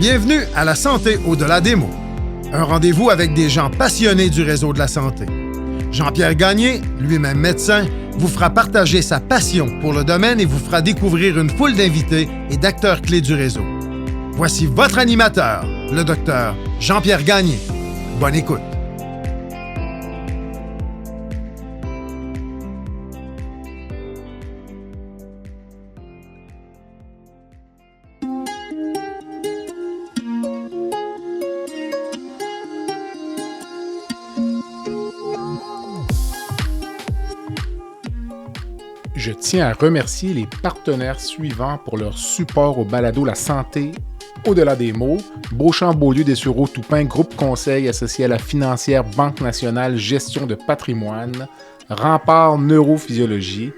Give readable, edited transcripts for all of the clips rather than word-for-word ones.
Bienvenue à La Santé au-delà des mots. Un rendez-vous avec des gens passionnés du réseau de la santé. Jean-Pierre Gagné, lui-même médecin, vous fera partager sa passion pour le domaine et vous fera découvrir une foule d'invités et d'acteurs clés du réseau. Voici votre animateur, le docteur Jean-Pierre Gagné. Bonne écoute. Je tiens à remercier les partenaires suivants pour leur support au balado La Santé au-delà des mots. Beauchamp-Beaulieu des Sureau-Toupin, groupe conseil associé à la financière Banque nationale gestion de patrimoine, Rempart Neurophysiologie,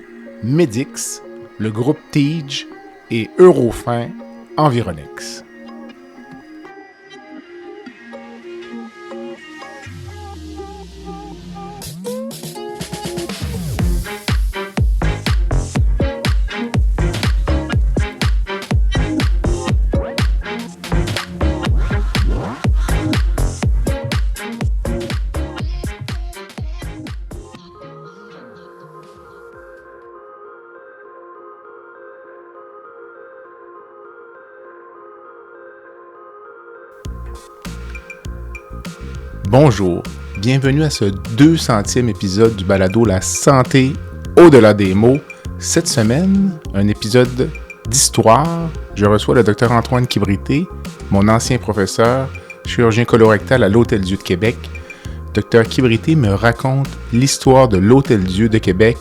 Medix, le groupe TIGE et Eurofin Environex. Bonjour, bienvenue à ce 200e épisode du balado La Santé au-delà des mots. Cette semaine, un épisode d'histoire. Je reçois le Dr Antoine Kibrité, mon ancien professeur, chirurgien colorectal à l'Hôtel-Dieu de Québec. Dr Kibrité me raconte l'histoire de l'Hôtel-Dieu de Québec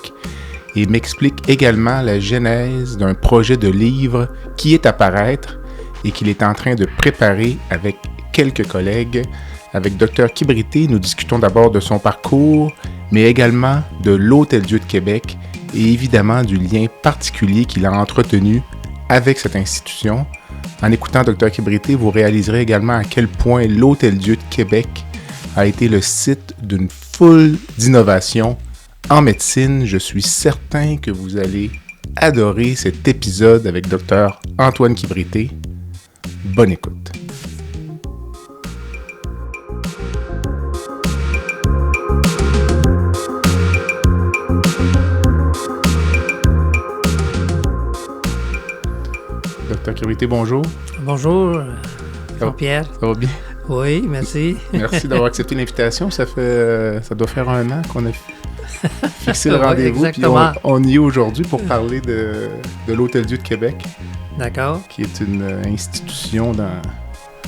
et m'explique également la genèse d'un projet de livre qui est à paraître et qu'il est en train de préparer avec quelques collègues. Avec Dr Kibrité, nous discutons d'abord de son parcours, mais également de l'Hôtel-Dieu de Québec et évidemment du lien particulier qu'il a entretenu avec cette institution. En écoutant Dr Kibrité, vous réaliserez également à quel point l'Hôtel-Dieu de Québec a été le site d'une foule d'innovations en médecine. Je suis certain que vous allez adorer cet épisode avec Dr Antoine Kibrité. Bonne écoute. Dr Kibrité, bonjour. Bonjour, Jean-Pierre. Ça va bien? Oui, merci. Merci d'avoir accepté l'invitation. Ça doit faire 1 an qu'on a fixé le rendez-vous. Puis on y est aujourd'hui pour parler de l'Hôtel-Dieu de Québec. D'accord. Qui est une institution dans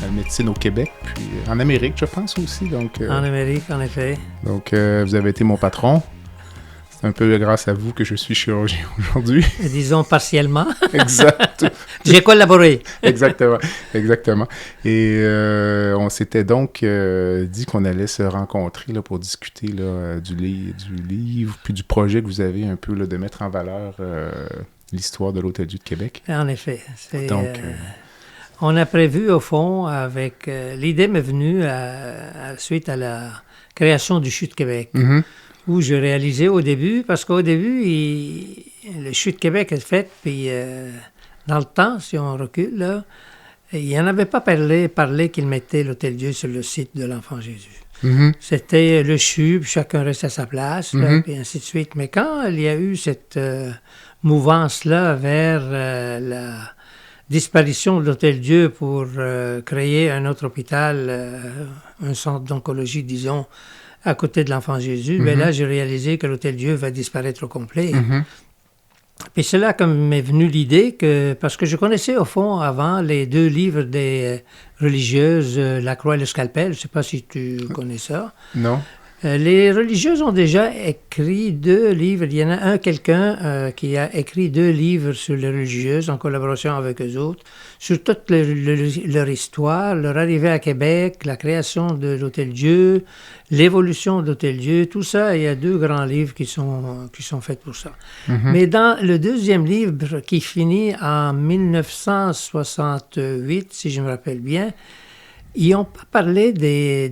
la médecine au Québec, puis en Amérique, je pense aussi. Donc, en Amérique, en effet. Donc, vous avez été mon patron. C'est un peu grâce à vous que je suis chirurgien aujourd'hui. Disons partiellement. Exact. J'ai collaboré. Exactement. Et on s'était donc dit qu'on allait se rencontrer là, pour discuter là, du livre, puis du projet que vous avez un peu là, de mettre en valeur l'histoire de l'Hôtel-Dieu de Québec. En effet. On a prévu, au fond, avec... l'idée m'est venue suite à la création du CHU de Québec. Mm-hmm. Où je réalisais au début, parce qu'au début, le CHU de Québec est fait, puis dans le temps, si on recule, là, il n'y en avait pas parlé qu'il mettait l'Hôtel-Dieu sur le site de l'Enfant Jésus. Mm-hmm. C'était le CHU, puis chacun restait à sa place, là, puis ainsi de suite. Mais quand il y a eu cette mouvance-là vers la disparition de l'Hôtel-Dieu pour créer un autre hôpital, un centre d'oncologie, disons, à côté de l'Enfant Jésus, mais là, j'ai réalisé que l'Hôtel-Dieu va disparaître au complet. Puis c'est là que m'est venue l'idée parce que je connaissais au fond avant les 2 livres des religieuses, La Croix et le Scalpel, je ne sais pas si tu connais ça. Non. Les religieuses ont déjà écrit 2 livres. Il y en a quelqu'un qui a écrit 2 livres sur les religieuses en collaboration avec eux autres, sur toute leur histoire, leur arrivée à Québec, la création de l'Hôtel-Dieu, l'évolution de l'Hôtel-Dieu, tout ça. Il y a 2 grands livres qui sont faits pour ça. Mais dans le 2e livre, qui finit en 1968, si je me rappelle bien, ils n'ont pas parlé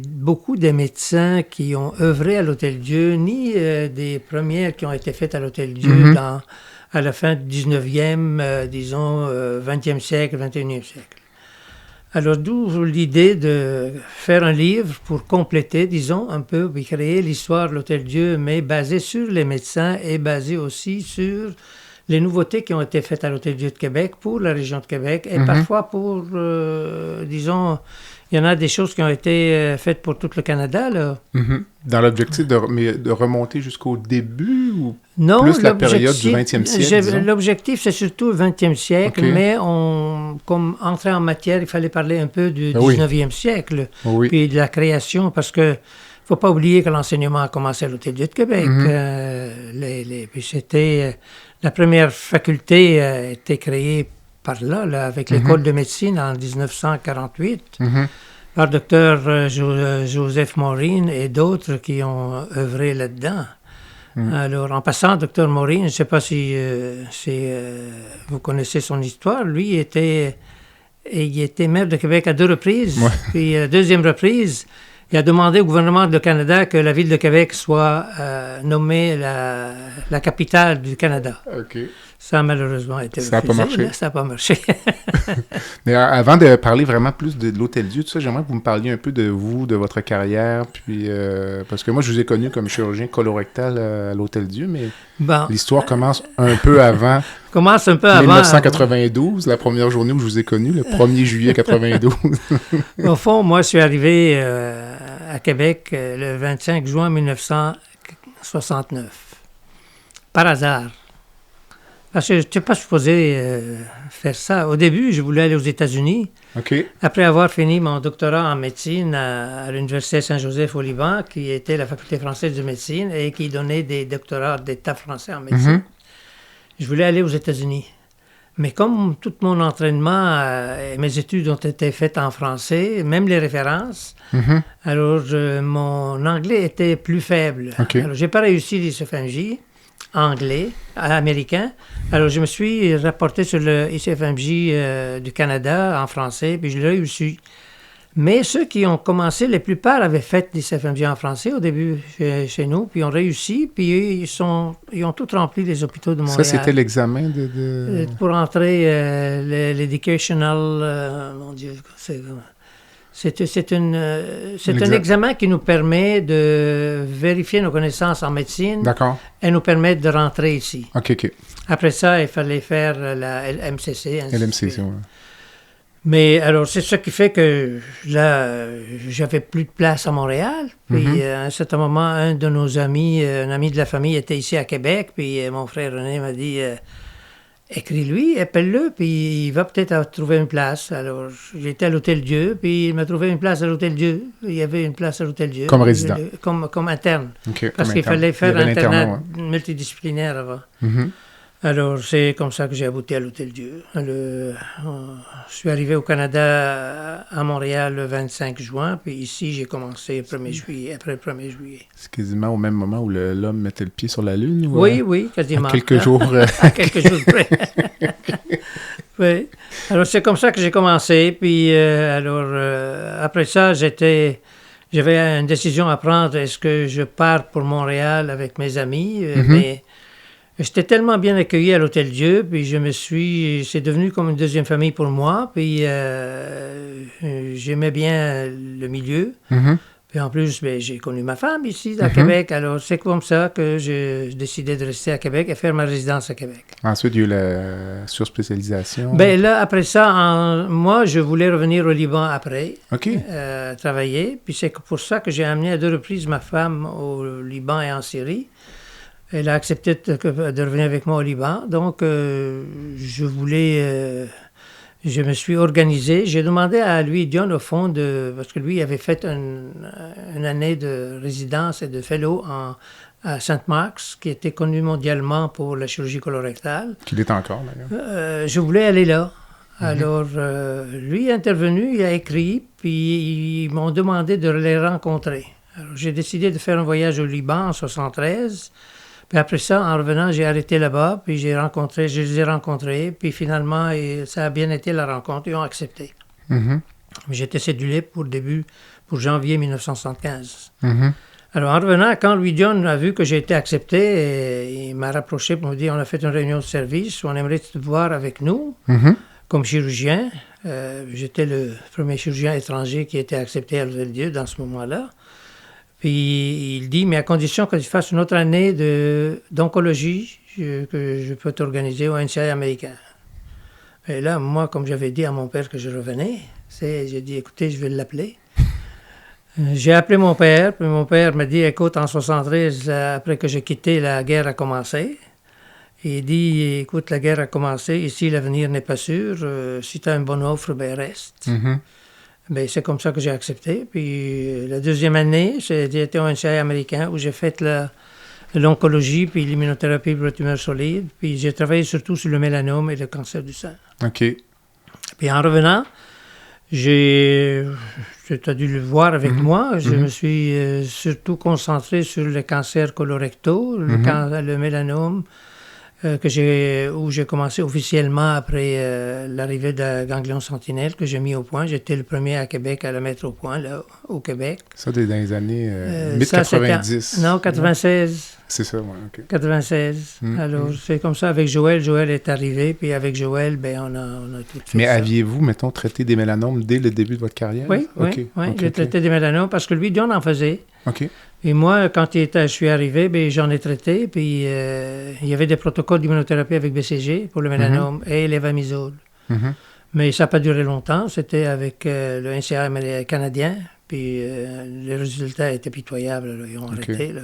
beaucoup des médecins qui ont œuvré à l'Hôtel-Dieu, ni des premières qui ont été faites à l'Hôtel-Dieu à la fin du 19e, disons, 20e siècle, 21e siècle. Alors, d'où l'idée de faire un livre pour compléter, disons, un peu, puis créer l'histoire de l'Hôtel-Dieu, mais basée sur les médecins et basée aussi sur les nouveautés qui ont été faites à l'Hôtel-Dieu de Québec pour la région de Québec et parfois pour, disons, il y en a des choses qui ont été faites pour tout le Canada, là. Dans l'objectif de remonter jusqu'au début ou non, plus la période du 20e siècle? L'objectif, c'est surtout le 20e siècle, mais comme entrée en matière, il fallait parler un peu du 19e siècle, puis de la création, parce que faut pas oublier que l'enseignement a commencé à l'Hôtel-Dieu de Québec. Puis c'était... la première faculté a été créée par là avec l'École de médecine en 1948, par Dr Joseph Maureen et d'autres qui ont œuvré là-dedans. Alors, en passant, Dr Maureen, je ne sais pas si vous connaissez son histoire, lui, il était maire de Québec à 2 reprises, puis deuxième reprise, il a demandé au gouvernement du Canada que la ville de Québec soit nommée la capitale du Canada. Ça a malheureusement été refusé. Ça n'a pas marché. Ça n'a pas marché. Mais avant de parler vraiment plus de l'Hôtel-Dieu, tout ça, j'aimerais que vous me parliez un peu de vous, de votre carrière, puis parce que moi, je vous ai connu comme chirurgien colorectal à l'Hôtel-Dieu, mais l'histoire commence un peu avant. Commence un peu avant. 1992, la première journée où je vous ai connu, le 1er juillet 92. Au fond, moi, je suis arrivé à Québec le 25 juin 1969, par hasard. Parce que je n'étais pas supposé faire ça. Au début, je voulais aller aux États-Unis. Après avoir fini mon doctorat en médecine à l'Université Saint-Joseph au Liban, qui était la faculté française de médecine et qui donnait des doctorats d'État français en médecine, je voulais aller aux États-Unis. Mais comme tout mon entraînement et mes études ont été faites en français, même les références, alors mon anglais était plus faible. Alors, je n'ai pas réussi l'ICFMJ anglais, américain. Alors, je me suis rapporté sur le ICFMJ du Canada en français, puis je l'ai réussi. Mais ceux qui ont commencé, la plupart avaient fait l'ICFMJ en français au début chez nous, puis ont réussi, puis ils ont tout rempli les hôpitaux de Montréal. Ça, c'était l'examen pour entrer l'educational... mon Dieu, c'est un examen qui nous permet de vérifier nos connaissances en médecine et nous permettre de rentrer ici. Après ça, il fallait faire la LMCC. LMCC, oui. Mais alors, c'est ce qui fait que là, j'avais plus de place à Montréal. Puis à un certain moment, un de nos amis, un ami de la famille était ici à Québec. Puis mon frère René m'a dit... écris-lui, appelle-le, puis il va peut-être trouver une place. Alors, j'étais à l'Hôtel-Dieu, puis il m'a trouvé une place à l'Hôtel-Dieu. Il y avait une place à l'Hôtel-Dieu. Comme résident? Comme interne. Parce qu'il fallait faire un internat multidisciplinaire avant. Alors, c'est comme ça que j'ai abouti à l'Hôtel-Dieu. Je suis arrivé au Canada, à Montréal, le 25 juin, puis ici, j'ai commencé après le 1er juillet. C'est quasiment au même moment où l'homme mettait le pied sur la Lune? Ou oui, quasiment. À quelques jours. À quelques jours près. Oui. Alors, c'est comme ça que j'ai commencé, puis après ça, j'avais une décision à prendre. Est-ce que je pars pour Montréal avec mes amis? Mais j'étais tellement bien accueilli à l'Hôtel-Dieu, puis c'est devenu comme une deuxième famille pour moi, puis j'aimais bien le milieu. Puis en plus, j'ai connu ma femme ici, à Québec, alors c'est comme ça que j'ai décidé de rester à Québec et faire ma résidence à Québec. Ensuite, il y a eu la surspécialisation. Bien là, après ça, moi, je voulais revenir au Liban après, travailler, puis c'est pour ça que j'ai amené à 2 reprises ma femme au Liban et en Syrie. Elle a accepté de revenir avec moi au Liban. Donc, je me suis organisé. J'ai demandé à lui, Dion, au fond, parce que lui avait fait une année de résidence et de fellow à St. Mark's, qui était connu mondialement pour la chirurgie colorectale. Qu'il est encore, d'ailleurs. Je voulais aller là. Alors, lui est intervenu, il a écrit, puis ils m'ont demandé de les rencontrer. Alors, j'ai décidé de faire un voyage au Liban en 1973. Puis après ça, en revenant, j'ai arrêté là-bas, puis je les ai rencontrés, puis finalement, ça a bien été la rencontre, ils ont accepté. J'étais cédulé pour janvier 1975. Alors, en revenant, quand Louis Dion a vu que j'ai été accepté, il m'a rapproché pour me dire, on a fait une réunion de service, on aimerait te voir avec nous. comme chirurgien. J'étais le premier chirurgien étranger qui était accepté à l'Hôtel-Dieu dans ce moment-là. Puis il dit, mais à condition que tu fasses une autre année d'oncologie, que je peux t'organiser au NCI américain. Et là, moi, comme j'avais dit à mon père que je revenais, j'ai dit, écoutez, je vais l'appeler. J'ai appelé mon père, puis mon père m'a dit, écoute, en 1973, après que j'ai quitté, la guerre a commencé. Il dit, écoute, la guerre a commencé, ici l'avenir n'est pas sûr, si tu as une bonne offre, ben reste. Mm-hmm. Ben, c'est comme ça que j'ai accepté. Puis la deuxième année, j'ai été au NCI américain où j'ai fait l'oncologie, puis l'immunothérapie pour les tumeurs solides. Puis j'ai travaillé surtout sur le mélanome et le cancer du sein. OK. Puis en revenant, tu as dû le voir avec moi, je me suis surtout concentré sur le cancer colorectal, le mélanome, où j'ai commencé officiellement après l'arrivée de ganglion sentinelle que j'ai mis au point. J'étais le premier à Québec à le mettre au point, là, au Québec. Ça, dans les années mid-90. Non, 96. C'est ça, oui, OK. 96. Alors, c'est comme ça avec Joël. Joël est arrivé, puis avec Joël, ben, on a tout fait. Mais ça. aviez-vous, mettons, traité des mélanomes dès le début de votre carrière? Oui, j'ai traité des mélanomes parce que lui, on en faisait. OK. Et moi, quand je suis arrivé, ben, j'en ai traité, puis il y avait des protocoles d'immunothérapie avec BCG pour le mélanome et l'Evamisole. Mais ça n'a pas duré longtemps. C'était avec le NCI canadien, puis les résultats étaient pitoyables. Là. Ils ont arrêté. Là.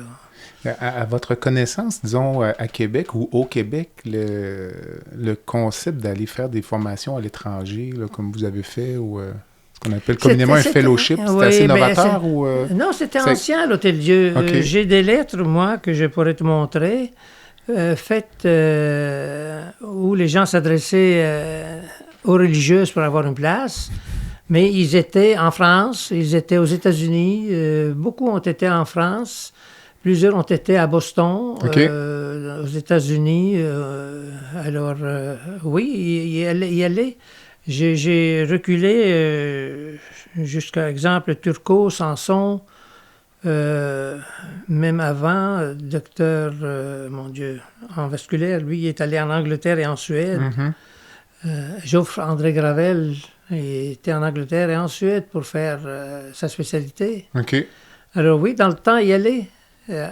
À votre connaissance, disons, à Québec ou au Québec, le concept d'aller faire des formations à l'étranger, là, comme vous avez fait, ou ce qu'on appelle communément un fellowship, c'était assez novateur? Non, c'était ancien à l'Hôtel-Dieu. Okay. J'ai des lettres, moi, que je pourrais te montrer, faites où les gens s'adressaient aux religieuses pour avoir une place. Mais ils étaient en France, ils étaient aux États-Unis, beaucoup ont été en France. Plusieurs ont été à Boston, aux États-Unis. Alors, oui, y aller. J'ai reculé jusqu'à, exemple, Turcot, Sanson, même avant, docteur, mon Dieu, en vasculaire, lui, il est allé en Angleterre et en Suède. Joffre André Gravel, il était en Angleterre et en Suède pour faire sa spécialité. OK. Alors oui, dans le temps, y aller.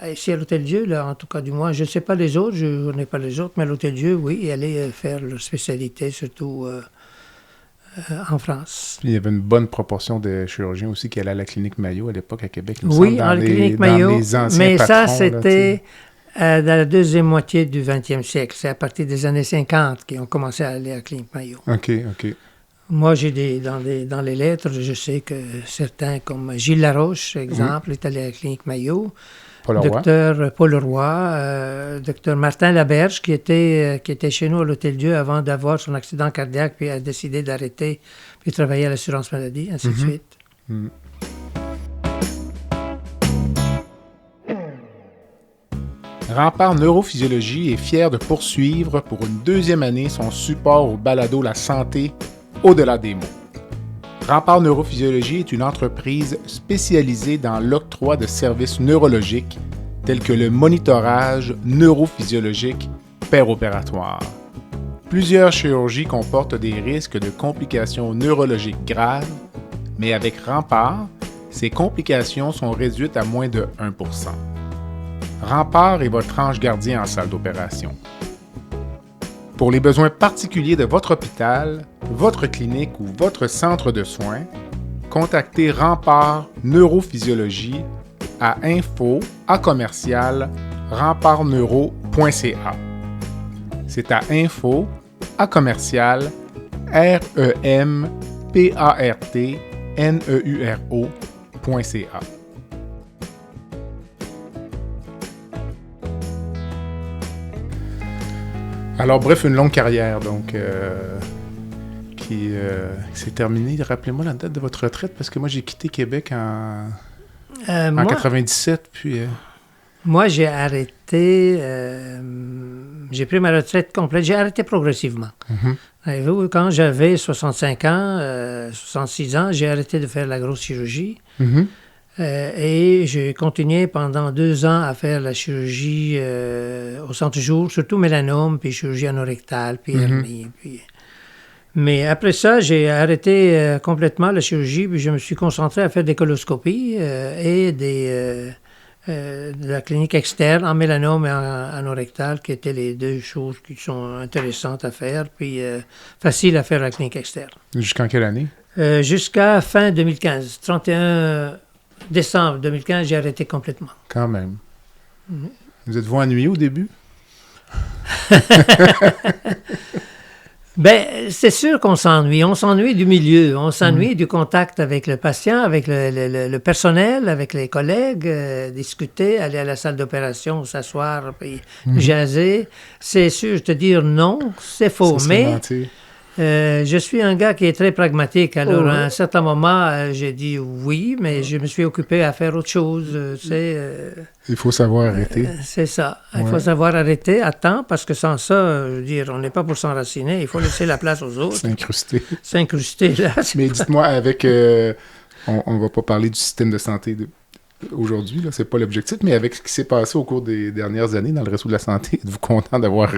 Ici à l'Hôtel-Dieu, là, en tout cas du moins, je ne sais pas les autres, je ne connais pas les autres, mais à l'Hôtel-Dieu, oui, y aller faire leur spécialité, surtout en France. Il y avait une bonne proportion de chirurgiens aussi qui allaient à la clinique Mayo à l'époque à Québec. Oui, à la clinique Mayo, mais ça, c'était dans la deuxième moitié du 20e siècle. C'est à partir des années 50 qu'ils ont commencé à aller à la clinique Mayo. OK. Moi, dans les lettres, je sais que certains, comme Gilles Laroche, exemple, est allé à la clinique Mayo. Docteur Paul Roy, docteur Martin Laberge, qui était chez nous à l'Hôtel-Dieu avant d'avoir son accident cardiaque, puis a décidé d'arrêter, puis travailler à l'assurance maladie, ainsi de suite. Rempart Neurophysiologie est fier de poursuivre pour une deuxième année son support au balado La santé au-delà des mots. Rempart Neurophysiologie est une entreprise spécialisée dans l'octroi de services neurologiques tels que le monitorage neurophysiologique péropératoire. Plusieurs chirurgies comportent des risques de complications neurologiques graves, mais avec Rempart, ces complications sont réduites à moins de 1%. Rempart est votre ange gardien en salle d'opération. Pour les besoins particuliers de votre hôpital, votre clinique ou votre centre de soins, contactez Rempart Neurophysiologie à info@rempartneuro.ca. C'est à info@rempartneuro.ca. Alors, bref, une longue carrière, donc, qui s'est terminée. Rappelez-moi la date de votre retraite, parce que moi, j'ai quitté Québec en 97, puis... Moi, j'ai arrêté... j'ai pris ma retraite complète. J'ai arrêté progressivement. Vous, quand j'avais 65 ans, 66 ans, j'ai arrêté de faire la grosse chirurgie. Et j'ai continué pendant 2 ans à faire la chirurgie au centre jour, surtout mélanome, puis chirurgie anorectale, puis hernie. Puis... Mais après ça, j'ai arrêté complètement la chirurgie, puis je me suis concentré à faire des coloscopies et de la clinique externe en mélanome et en anorectal, qui étaient les deux choses qui sont intéressantes à faire, puis faciles à faire à la clinique externe. Jusqu'en quelle année? Jusqu'à fin 2015. 31 décembre 2015, j'ai arrêté complètement. Quand même. Vous êtes-vous ennuyé au début? Ben, c'est sûr qu'on s'ennuie. On s'ennuie du milieu, on s'ennuie du contact avec le patient, avec le personnel, avec les collègues, discuter, aller à la salle d'opération, s'asseoir, puis jaser. C'est sûr, te dire non, c'est faux. Mais je suis un gars qui est très pragmatique. Alors, à un certain moment, j'ai dit oui, mais je me suis occupé à faire autre chose. Il faut savoir arrêter. C'est ça. Il faut savoir arrêter à temps, parce que sans ça, je veux dire, on n'est pas pour s'enraciner. Il faut laisser la place aux autres. S'incruster, là. Mais dites-moi, avec... on ne va pas parler du système de santé aujourd'hui, là, c'est pas l'objectif, mais avec ce qui s'est passé au cours des dernières années dans le réseau de la santé, êtes-vous content d'avoir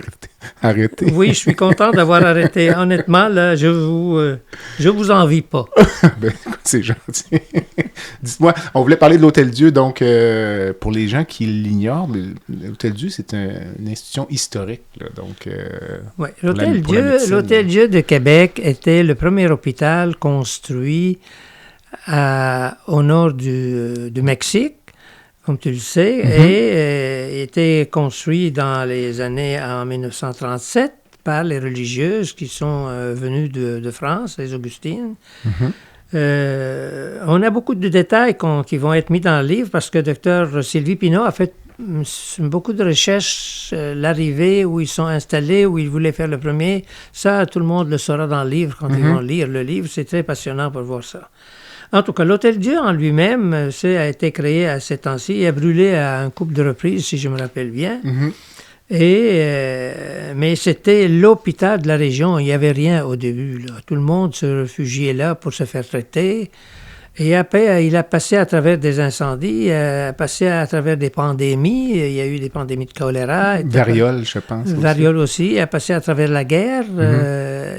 arrêté? Oui, je suis content d'avoir arrêté. Honnêtement, là, je vous envie pas. Ben, c'est gentil. Dites-moi, on voulait parler de l'Hôtel-Dieu, donc pour les gens qui l'ignorent, l'Hôtel-Dieu, c'est une institution historique, là, donc... oui, l'Hôtel-Dieu de Québec était le premier hôpital construit au nord du Mexique, comme tu le sais, et était construit dans les années en 1937 par les religieuses qui sont venues de France, les Augustines. On a beaucoup de détails qui vont être mis dans le livre parce que Dr Sylvie Pinault a fait beaucoup de recherches, l'arrivée, où ils sont installés, où ils voulaient faire le premier. Ça, tout le monde le saura dans le livre quand ils vont lire le livre. C'est très passionnant pour voir ça. En tout cas, l'Hôtel-Dieu en lui-même, a été créé à ces temps-ci. Il a brûlé à un couple de reprises, si je me rappelle bien. Mais c'était l'hôpital de la région. Il n'y avait rien au début, là. Tout le monde se réfugiait là pour se faire traiter. Et après, il a passé à travers des incendies, passé à travers des pandémies. Il y a eu des pandémies de choléra. Variole, je pense. Variole aussi. Il a passé à travers la guerre.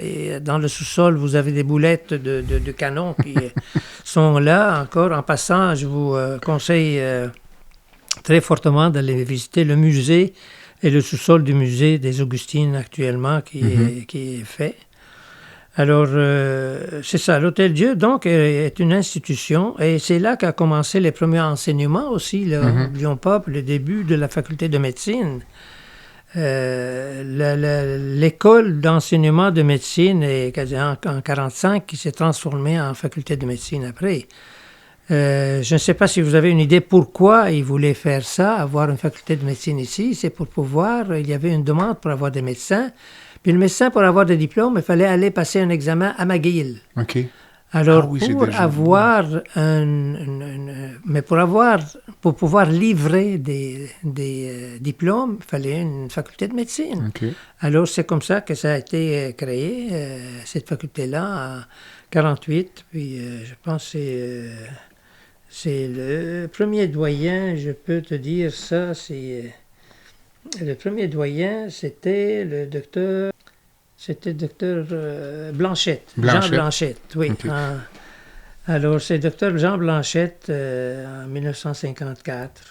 Et dans le sous-sol, vous avez des boulettes de canon qui sont là encore. En passant, je vous conseille très fortement d'aller visiter le musée et le sous-sol du musée des Augustines actuellement qui est fait. Alors, c'est ça. L'Hôtel-Dieu, donc, est une institution et c'est là qu'a commencé les premiers enseignements aussi. N'oublions pas le début de la faculté de médecine. L'école d'enseignement de médecine est en 1945 qui s'est transformée en faculté de médecine après. Je ne sais pas si vous avez une idée pourquoi ils voulaient faire ça, avoir une faculté de médecine ici. C'est pour pouvoir, il y avait une demande pour avoir des médecins. Puis le médecin, pour avoir des diplômes, il fallait aller passer un examen à McGill. OK. Alors, pour pouvoir livrer des diplômes, il fallait une faculté de médecine. Okay. Alors, c'est comme ça que ça a été créé, cette faculté-là, en 1948. Puis, je pense que c'est le premier doyen, je peux te dire ça, le premier doyen, c'était le docteur Blanchette. Jean Blanchette, oui. Okay. Alors, c'est docteur Jean Blanchette en 1954.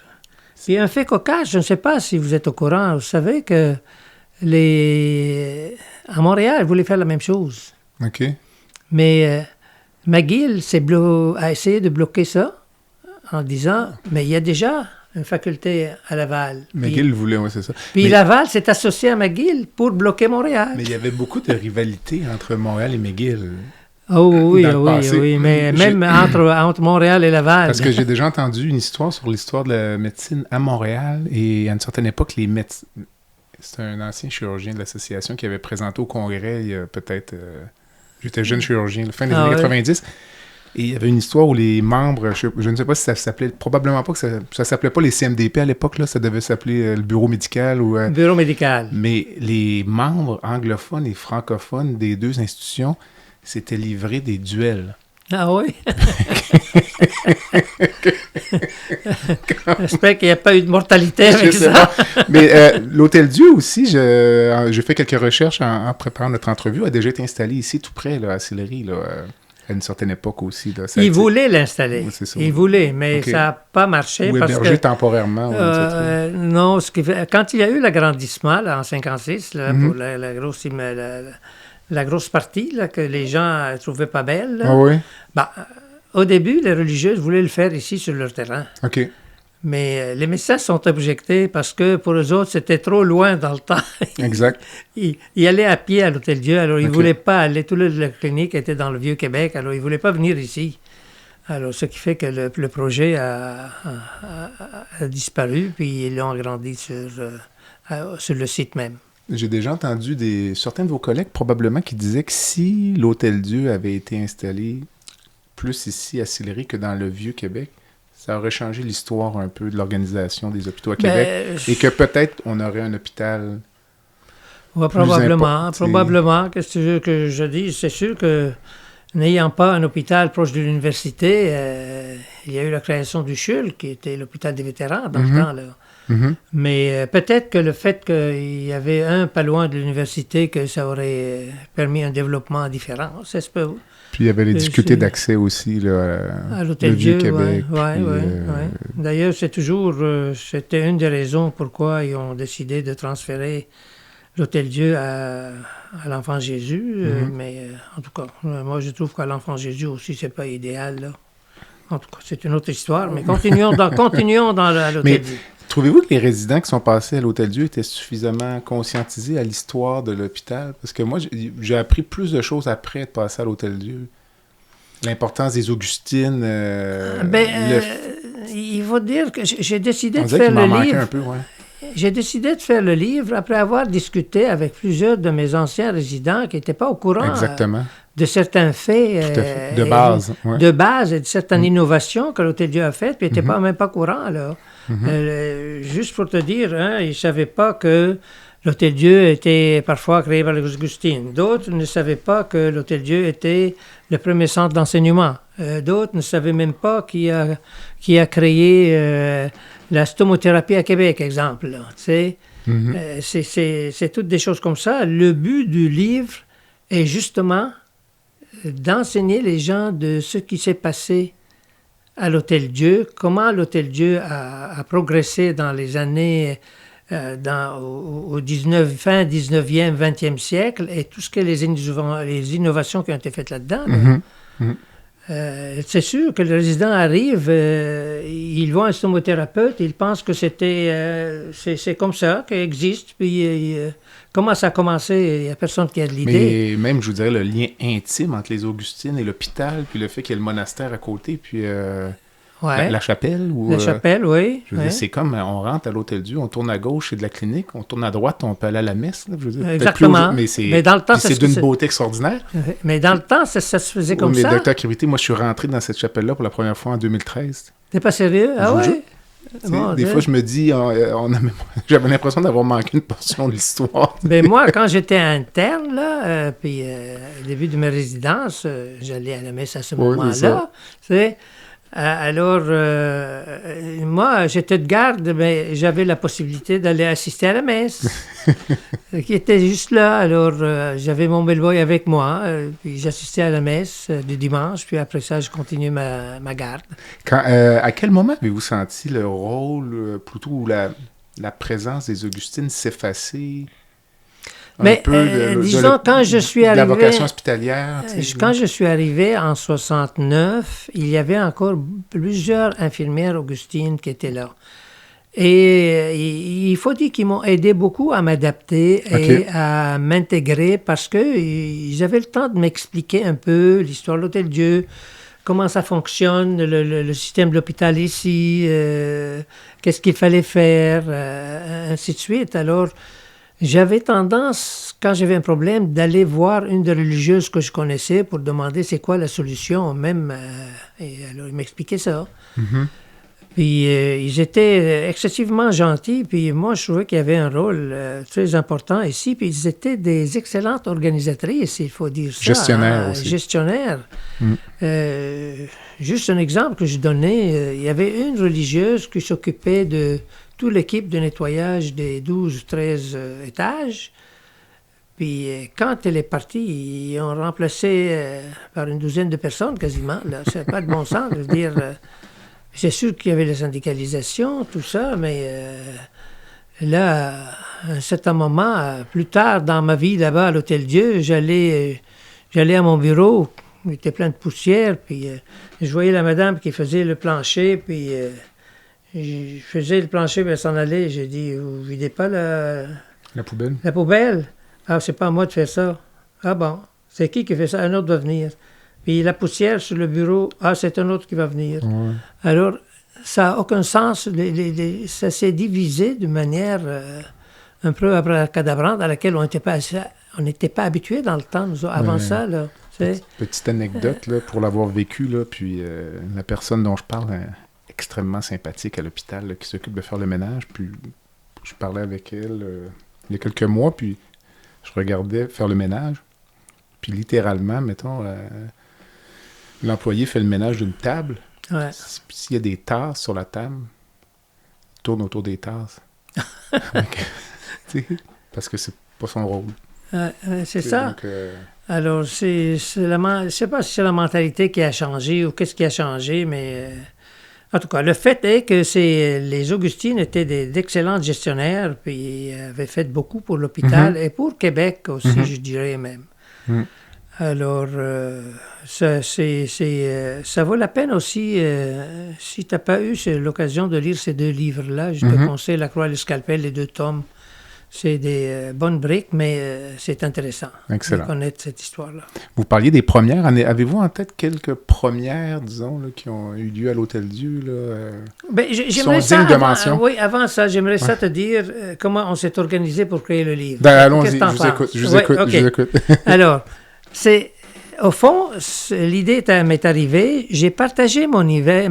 Puis un fait cocasse, je ne sais pas si vous êtes au courant, vous savez que à Montréal, ils voulaient faire la même chose. OK. Mais McGill a essayé de bloquer ça en disant, mais il y a déjà une faculté à Laval. McGill voulait, oui, c'est ça. Puis Laval s'est associé à McGill pour bloquer Montréal. Mais il y avait beaucoup de rivalité entre Montréal et McGill. Oh oui, mais même entre Montréal et Laval. Parce que j'ai déjà entendu une histoire sur l'histoire de la médecine à Montréal, et à une certaine époque, les médecins... C'est un ancien chirurgien de l'association qui avait présenté au congrès, il y a peut-être... J'étais jeune chirurgien, fin des années 90. Et il y avait une histoire où les membres, je ne sais pas si ça s'appelait, probablement pas que ça s'appelait pas les CMDP à l'époque, là, ça devait s'appeler le bureau médical. Bureau médical. Mais les membres anglophones et francophones des deux institutions s'étaient livrés des duels. Ah oui? J'espère qu'il n'y a pas eu de mortalité avec ça. Mais l'Hôtel-Dieu aussi, j'ai fait quelques recherches en préparant notre entrevue, a déjà été installé ici tout près, là, à Sillery, là, à une certaine époque aussi. Là. Il voulait l'installer. Oui, c'est ça. Il voulait, mais Okay. ça n'a pas marché. Ou parce héberger que, temporairement. non, quand il y a eu l'agrandissement là, en 1956, là, pour la grosse partie là, que les gens ne trouvaient pas belle, là, Ah oui? ben, au début, les religieuses voulaient le faire ici sur leur terrain. OK. Mais les médecins sont objectés parce que pour eux autres, c'était trop loin dans le temps. Exact. Ils allaient à pied à l'Hôtel-Dieu, alors ils ne OK. voulaient pas aller. Toute la clinique était dans le Vieux-Québec, alors ils ne voulaient pas venir ici. Alors, ce qui fait que le projet a disparu, puis ils l'ont agrandi sur le site même. J'ai déjà entendu certains de vos collègues probablement qui disaient que si l'Hôtel-Dieu avait été installé plus ici à Sillery que dans le Vieux-Québec, ça aurait changé l'histoire un peu de l'organisation des hôpitaux à Québec et que peut-être on aurait un hôpital ouais, probablement. Qu'est-ce que tu veux que je dise? C'est sûr que n'ayant pas un hôpital proche de l'université, il y a eu la création du CHUL, qui était l'hôpital des vétérans dans le temps, là. Mm-hmm. Mais peut-être que le fait qu'il y avait un pas loin de l'université, que ça aurait permis un développement différent. Ça se peut. Puis il y avait les difficultés d'accès aussi là, à l'Hôtel-Dieu, Vieux-Québec. Ouais. D'ailleurs, c'était une des raisons pourquoi ils ont décidé de transférer l'Hôtel-Dieu à l'Enfant Jésus. Mais en tout cas, moi je trouve qu'à l'Enfant Jésus aussi, c'est pas idéal, là. En tout cas, c'est une autre histoire, mais continuons dans l'Hôtel-Dieu. Trouvez-vous que les résidents qui sont passés à l'Hôtel-Dieu étaient suffisamment conscientisés à l'histoire de l'hôpital? Parce que moi, j'ai appris plus de choses après être passé à l'Hôtel-Dieu. L'importance des Augustines. Il faut dire que j'ai décidé de on dirait faire qu'il m'en le manquait livre. un peu, ouais. J'ai décidé de faire le livre après avoir discuté avec plusieurs de mes anciens résidents qui n'étaient pas au courant de certains faits de base, ouais. de base et de certaines innovations que l'Hôtel-Dieu a faites, puis ils n'étaient même pas courants, là. Juste pour te dire, ils ne savaient pas que l'Hôtel-Dieu était parfois créé par les Augustines. D'autres ne savaient pas que l'Hôtel-Dieu était le premier centre d'enseignement. D'autres ne savaient même pas qui a créé la stomothérapie à Québec, exemple. Là, c'est toutes des choses comme ça. Le but du livre est justement d'enseigner les gens de ce qui s'est passé à l'Hôtel-Dieu, comment l'Hôtel-Dieu a progressé dans les années au fin 19e, 20e siècle, et tout ce que les innovations qui ont été faites là-dedans. C'est sûr que le résident arrive, il voit un stomothérapeute, il pense que c'est comme ça, qu'il existe, puis comment ça a commencé, il n'y a personne qui a de l'idée. Mais même, je vous dirais, le lien intime entre les Augustines et l'hôpital, puis le fait qu'il y ait le monastère à côté, puis la chapelle. La chapelle, oui. Je veux dire, c'est comme, on rentre à l'Hôtel-Dieu, on tourne à gauche, c'est de la clinique, on tourne à droite, on peut aller à la messe. Là, je veux dire, exactement. Mais dans le temps, c'est d'une beauté extraordinaire. Mais dans le temps, ça se faisait comme ça. Mais Dr. Kibrité, moi, je suis rentré dans cette chapelle-là pour la première fois en 2013. T'es pas sérieux? Ah oui? Des fois, je me dis, j'avais l'impression d'avoir manqué une portion de l'histoire. Ben moi, quand j'étais interne, là, puis au début de ma résidence, j'allais à la messe à ce moment-là. Alors, moi, j'étais de garde, mais j'avais la possibilité d'aller assister à la messe, qui était juste là. Alors, j'avais mon belleboy avec moi, puis j'assistais à la messe du dimanche, puis après ça, je continuais ma garde. À quel moment avez-vous senti le rôle, plutôt, ou la présence des Augustines s'effacer? Mais disons, quand je suis arrivé... La vocation hospitalière. Quand je suis arrivé en 69, il y avait encore plusieurs infirmières augustines qui étaient là. Et il faut dire qu'ils m'ont aidé beaucoup à m'adapter et à m'intégrer parce qu'ils avaient le temps de m'expliquer un peu l'histoire de l'Hôtel-Dieu, comment ça fonctionne, le système de l'hôpital ici, qu'est-ce qu'il fallait faire, ainsi de suite. Alors... J'avais tendance, quand j'avais un problème, d'aller voir une des religieuses que je connaissais pour demander c'est quoi la solution, même. Et alors, il m'expliquait ça. Puis ils étaient excessivement gentils, puis moi, je trouvais qu'il y avait un rôle très important ici, puis ils étaient des excellentes organisatrices, il faut dire ça. Gestionnaires aussi. Gestionnaires. Juste un exemple que je donnais, il y avait une religieuse qui s'occupait de toute l'équipe de nettoyage des 12 ou 13 étages. Puis quand elle est partie, ils ont remplacé par une douzaine de personnes quasiment. Ça n'a pas de bon sens de dire... c'est sûr qu'il y avait la syndicalisation, tout ça, mais là, à un certain moment, plus tard dans ma vie là-bas à l'Hôtel-Dieu, j'allais à mon bureau, il était plein de poussière, puis je voyais la madame qui faisait le plancher, puis je faisais le plancher, puis elle s'en allait. J'ai dit, vous videz pas la poubelle? La poubelle? Ah, c'est pas à moi de faire ça. Ah bon, c'est qui fait ça? Un autre va venir. Puis la poussière sur le bureau, ah, c'est un autre qui va venir. Ouais. Alors, ça n'a aucun sens. Ça s'est divisé de manière un peu abracadabrante à laquelle on n'était pas habitué dans le temps, nous, avant ça. Là, petite anecdote, là, pour l'avoir vécu, là, puis la personne dont je parle est extrêmement sympathique à l'hôpital, là, qui s'occupe de faire le ménage. Puis je parlais avec elle il y a quelques mois, puis je regardais faire le ménage. Puis littéralement, mettons... l'employé fait le ménage d'une table. Ouais. S'il y a des tasses sur la table, il tourne autour des tasses. Parce que c'est pas son rôle. C'est ça. Donc, alors, je sais pas si c'est la mentalité qui a changé ou qu'est-ce qui a changé, mais en tout cas, le fait est que les Augustines étaient d'excellents gestionnaires, puis avaient fait beaucoup pour l'hôpital et pour Québec aussi, je dirais même. Alors, ça vaut la peine aussi, si tu n'as pas eu l'occasion de lire ces deux livres-là, je te conseille La Croix et le Scalpel, les 2 tomes. C'est des bonnes briques, mais c'est intéressant de connaître cette histoire-là. Vous parliez des premières. Avez-vous en tête quelques premières, disons, là, qui ont eu lieu à l'Hôtel-Dieu? J'aimerais ça, avant ça, j'aimerais ça te dire comment on s'est organisé pour créer le livre. Allons-y, je vous écoute. Alors, au fond, l'idée m'est arrivée. J'ai partagé mon idée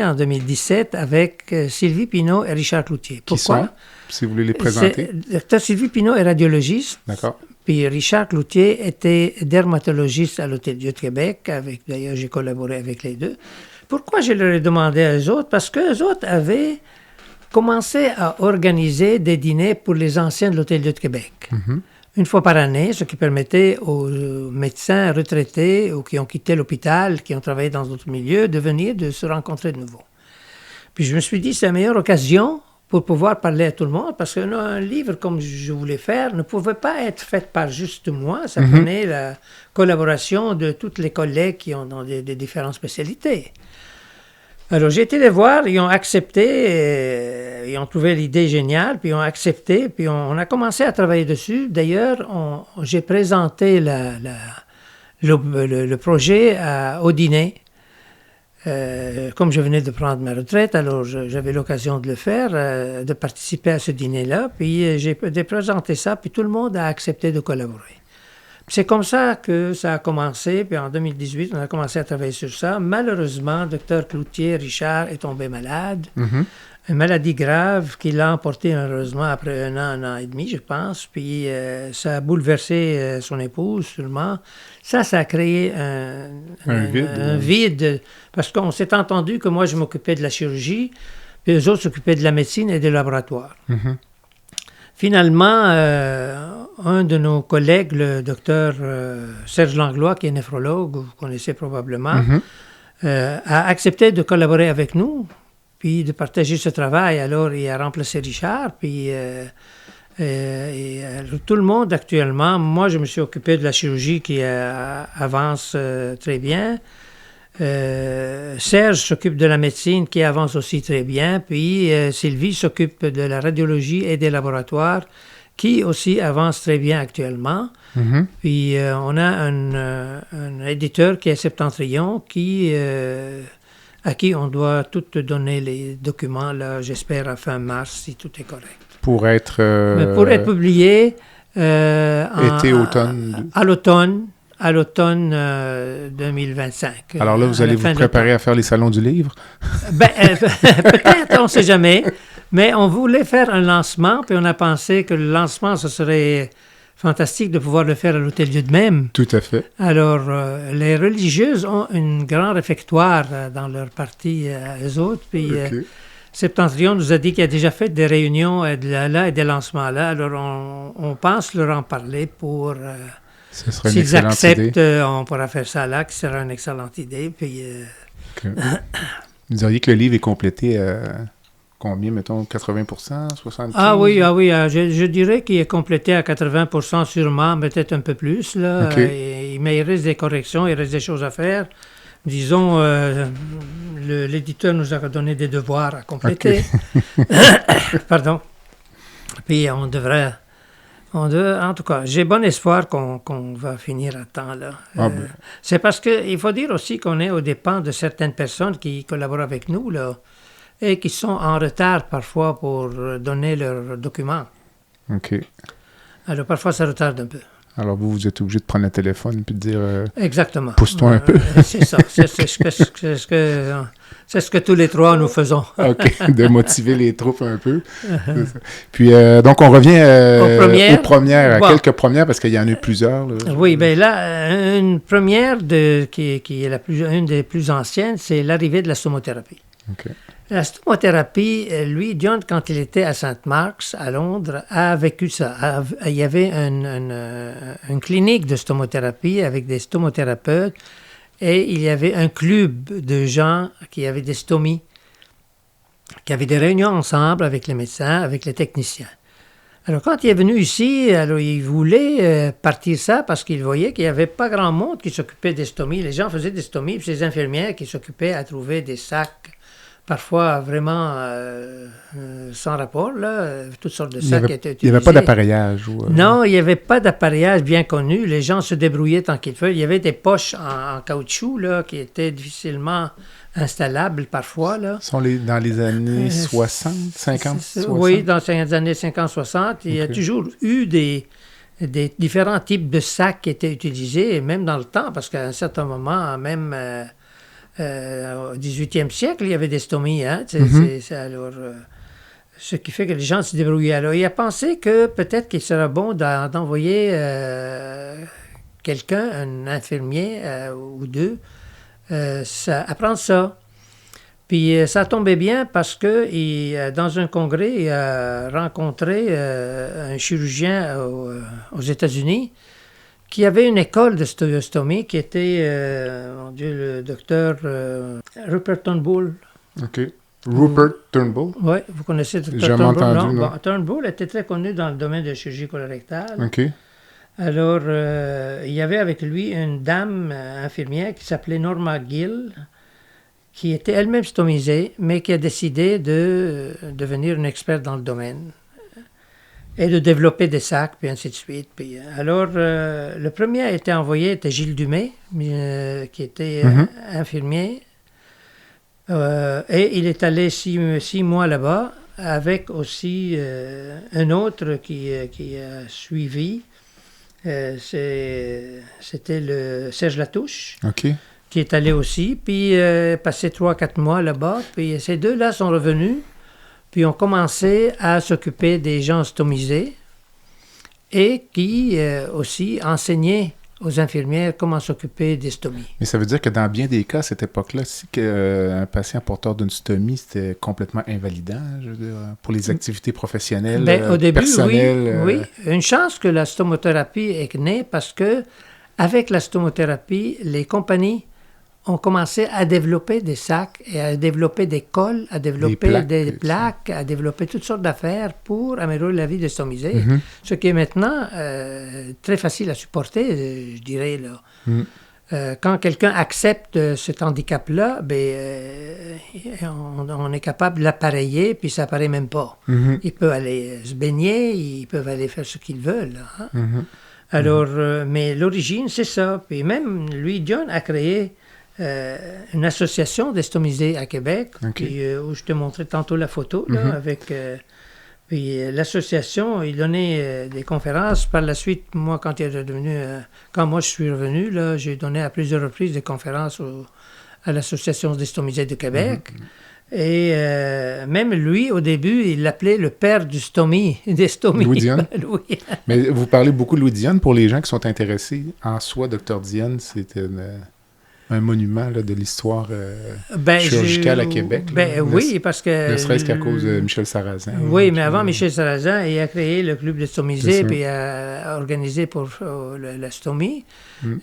en 2017 avec Sylvie Pinault et Richard Cloutier. Pourquoi? Qui sont, si vous voulez les présenter? Dr. Sylvie Pinault est radiologiste. D'accord. Puis Richard Cloutier était dermatologiste à l'Hôtel-Dieu de Québec. D'ailleurs, j'ai collaboré avec les deux. Pourquoi je leur ai demandé à eux autres? Parce qu'eux autres avaient commencé à organiser des dîners pour les anciens de l'Hôtel-Dieu de Québec. Une fois par année, ce qui permettait aux médecins retraités ou qui ont quitté l'hôpital, qui ont travaillé dans d'autres milieux, de se rencontrer de nouveau. Puis je me suis dit, c'est la meilleure occasion pour pouvoir parler à tout le monde, parce qu'un livre comme je voulais faire ne pouvait pas être fait par juste moi, ça prenait la collaboration de tous les collègues qui ont dans des différentes spécialités. Alors, j'ai été les voir, ils ont accepté, ils ont trouvé l'idée géniale, puis ils ont accepté, puis on a commencé à travailler dessus. D'ailleurs, j'ai présenté le projet au dîner. Comme je venais de prendre ma retraite, alors j'avais l'occasion de le faire, de participer à ce dîner-là, puis j'ai présenté ça, puis tout le monde a accepté de collaborer. C'est comme ça que ça a commencé, puis en 2018, on a commencé à travailler sur ça. Malheureusement, Dr. Cloutier, Richard, est tombé malade. Une maladie grave qui l'a emporté malheureusement après un an et demi, je pense. Puis ça a bouleversé son épouse, sûrement. Ça a créé un vide, parce qu'on s'est entendu que moi, je m'occupais de la chirurgie, puis eux autres s'occupaient de la médecine et des laboratoires. Finalement, un de nos collègues, le docteur Serge Langlois, qui est néphrologue, vous connaissez probablement, a accepté de collaborer avec nous, puis de partager ce travail. Alors, il a remplacé Richard, puis tout le monde actuellement, moi, je me suis occupé de la chirurgie qui avance très bien. Serge s'occupe de la médecine qui avance aussi très bien, puis Sylvie s'occupe de la radiologie et des laboratoires qui aussi avance très bien actuellement. Puis on a un éditeur qui est Septentrion à qui on doit tout donner les documents, là, j'espère, à fin mars, si tout est correct. Pour être publié été, automne. À l'automne. à l'automne 2025. Alors là, vous allez vous préparer à faire les salons du livre? Peut-être, on ne sait jamais. Mais on voulait faire un lancement, puis on a pensé que le lancement, ce serait fantastique de pouvoir le faire à l'Hôtel Dieu de même. Tout à fait. Alors, les religieuses ont un grand réfectoire dans leur partie, eux autres, puis Septentrion nous a dit qu'il a déjà fait des réunions là et des lancements là. Alors, on pense leur en parler pour... Ce serait une s'ils excellente acceptent, idée. on pourra faire ça là, qui sera une excellente idée. Puis, Vous diriez que le livre est complété combien, mettons, 80%, 75%? Ah oui, je dirais qu'il est complété à 80% sûrement, peut-être un peu plus. Là. Mais il reste des corrections, il reste des choses à faire. Disons, l'éditeur nous a donné des devoirs à compléter. Pardon. Puis on devrait... en tout cas, j'ai bon espoir qu'on va finir à temps. Là. C'est parce qu'il faut dire aussi qu'on est aux dépens de certaines personnes qui collaborent avec nous là, et qui sont en retard parfois pour donner leurs documents. OK. Alors parfois, ça retarde un peu. Alors vous êtes obligé de prendre le téléphone et de dire... Exactement. Pousse-toi un peu. C'est ça. C'est ce que tous les trois nous faisons. OK. De motiver les troupes un peu. Puis, donc, on revient aux premières, à quelques premières, parce qu'il y en a eu plusieurs. Là. Oui, bien là, une première qui est une des plus anciennes, c'est l'arrivée de la stomothérapie. OK. La stomothérapie, lui, John, quand il était à St. Mark's, à Londres, a vécu ça. Il y avait une clinique de stomothérapie avec des stomothérapeutes et il y avait un club de gens qui avaient des stomies, qui avaient des réunions ensemble avec les médecins, avec les techniciens. Alors, quand il est venu ici, alors, il voulait partir ça parce qu'il voyait qu'il n'y avait pas grand monde qui s'occupait des stomies. Les gens faisaient des stomies, puis ces infirmières qui s'occupaient à trouver des sacs parfois vraiment sans rapport, là, toutes sortes de sacs étaient utilisés. Il n'y avait pas d'appareillage? Non, il n'y avait pas d'appareillage bien connu. Les gens se débrouillaient tant qu'il fallait. Il y avait des poches en caoutchouc là, qui étaient difficilement installables parfois. Là. Sont dans les années 60, 50, 60? Oui, dans les années 50-60. Il y a toujours eu des différents types de sacs qui étaient utilisés, même dans le temps, parce qu'à un certain moment, même... au 18e siècle, il y avait des stomies. Hein? Alors, ce qui fait que les gens se débrouillaient. Alors, il a pensé que peut-être qu'il serait bon d'envoyer quelqu'un, un infirmier ou deux, apprendre ça. Puis ça tombait bien parce que dans un congrès, il a rencontré un chirurgien aux États-Unis qui avait une école de stomie qui était, le docteur Rupert Turnbull. OK. Rupert Turnbull? Oui, vous connaissez le docteur Turnbull? Jamais entendu, non. Turnbull était très connu dans le domaine de la chirurgie colorectale. OK. Alors, il y avait avec lui une dame infirmière qui s'appelait Norma Gill, qui était elle-même stomisée, mais qui a décidé de devenir une experte dans le domaine. Et de développer des sacs, puis ainsi de suite. Puis, alors, le premier a été envoyé, était Gilles Dumais, qui était infirmier. Et il est allé 6 mois là-bas, avec aussi un autre qui a suivi. C'était le Serge Latouche, qui est allé aussi, puis passé 3-4 mois là-bas. Puis ces deux-là sont revenus. Puis on commençait à s'occuper des gens stomisés et qui aussi enseignaient aux infirmières comment s'occuper des stomies. Mais ça veut dire que dans bien des cas, à cette époque-là, si un patient porteur d'une stomie, c'était complètement invalidant, je veux dire, pour les activités professionnelles, au début, personnelles. Oui. Une chance que la stomothérapie est née parce que avec la stomothérapie, les compagnies ont commencé à développer des sacs et à développer des cols, à développer des plaques, à développer toutes sortes d'affaires pour améliorer la vie des stomisés. Mm-hmm. Ce qui est maintenant très facile à supporter, je dirais. Là. Quand quelqu'un accepte cet handicap-là, on est capable de l'appareiller, puis ça n'apparaît même pas. Mm-hmm. Ils peuvent aller se baigner, ils peuvent aller faire ce qu'ils veulent. Là, hein? Mm-hmm. Alors, mais l'origine, c'est ça. Puis même, lui, John, a créé une association des stomisés à Québec, où je te montrais tantôt la photo, là, avec Puis l'association, il donnait des conférences. Par la suite, moi, quand moi je suis revenu, là, j'ai donné à plusieurs reprises des conférences à l'Association des stomisés de Québec. Et même lui, au début, il l'appelait le père des stomies. Louis Dionne. Louis. Mais vous parlez beaucoup de Louis Dionne. Pour les gens qui sont intéressés, en soi, Dr Dionne, c'est un monument là, de l'histoire chirurgicale à Québec. Oui, parce que... Ne serait-ce qu'à cause de Michel Sarrazin. Oui, mais avant Michel Sarrazin, il a créé le club de stomisés, puis il a organisé pour la stomie.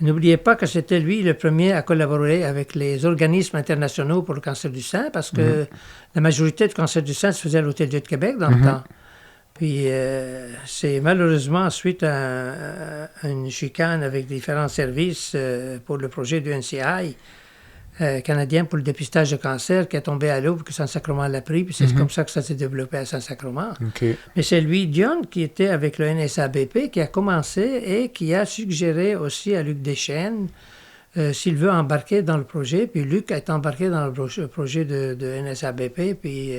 N'oubliez pas que c'était lui le premier à collaborer avec les organismes internationaux pour le cancer du sein, parce que la majorité du cancer du sein se faisait à l'Hôtel-Dieu de Québec dans le temps. Puis c'est malheureusement suite à une chicane avec différents services pour le projet du NCI canadien pour le dépistage de cancer qui est tombé à l'eau, que Saint-Sacrement l'a pris, puis c'est comme ça que ça s'est développé à Saint-Sacrement. Okay. Mais c'est Louis Dionne qui était avec le NSABP qui a commencé et qui a suggéré aussi à Luc Deschênes s'il veut embarquer dans le projet. Puis Luc est embarqué dans le projet de NSABP, puis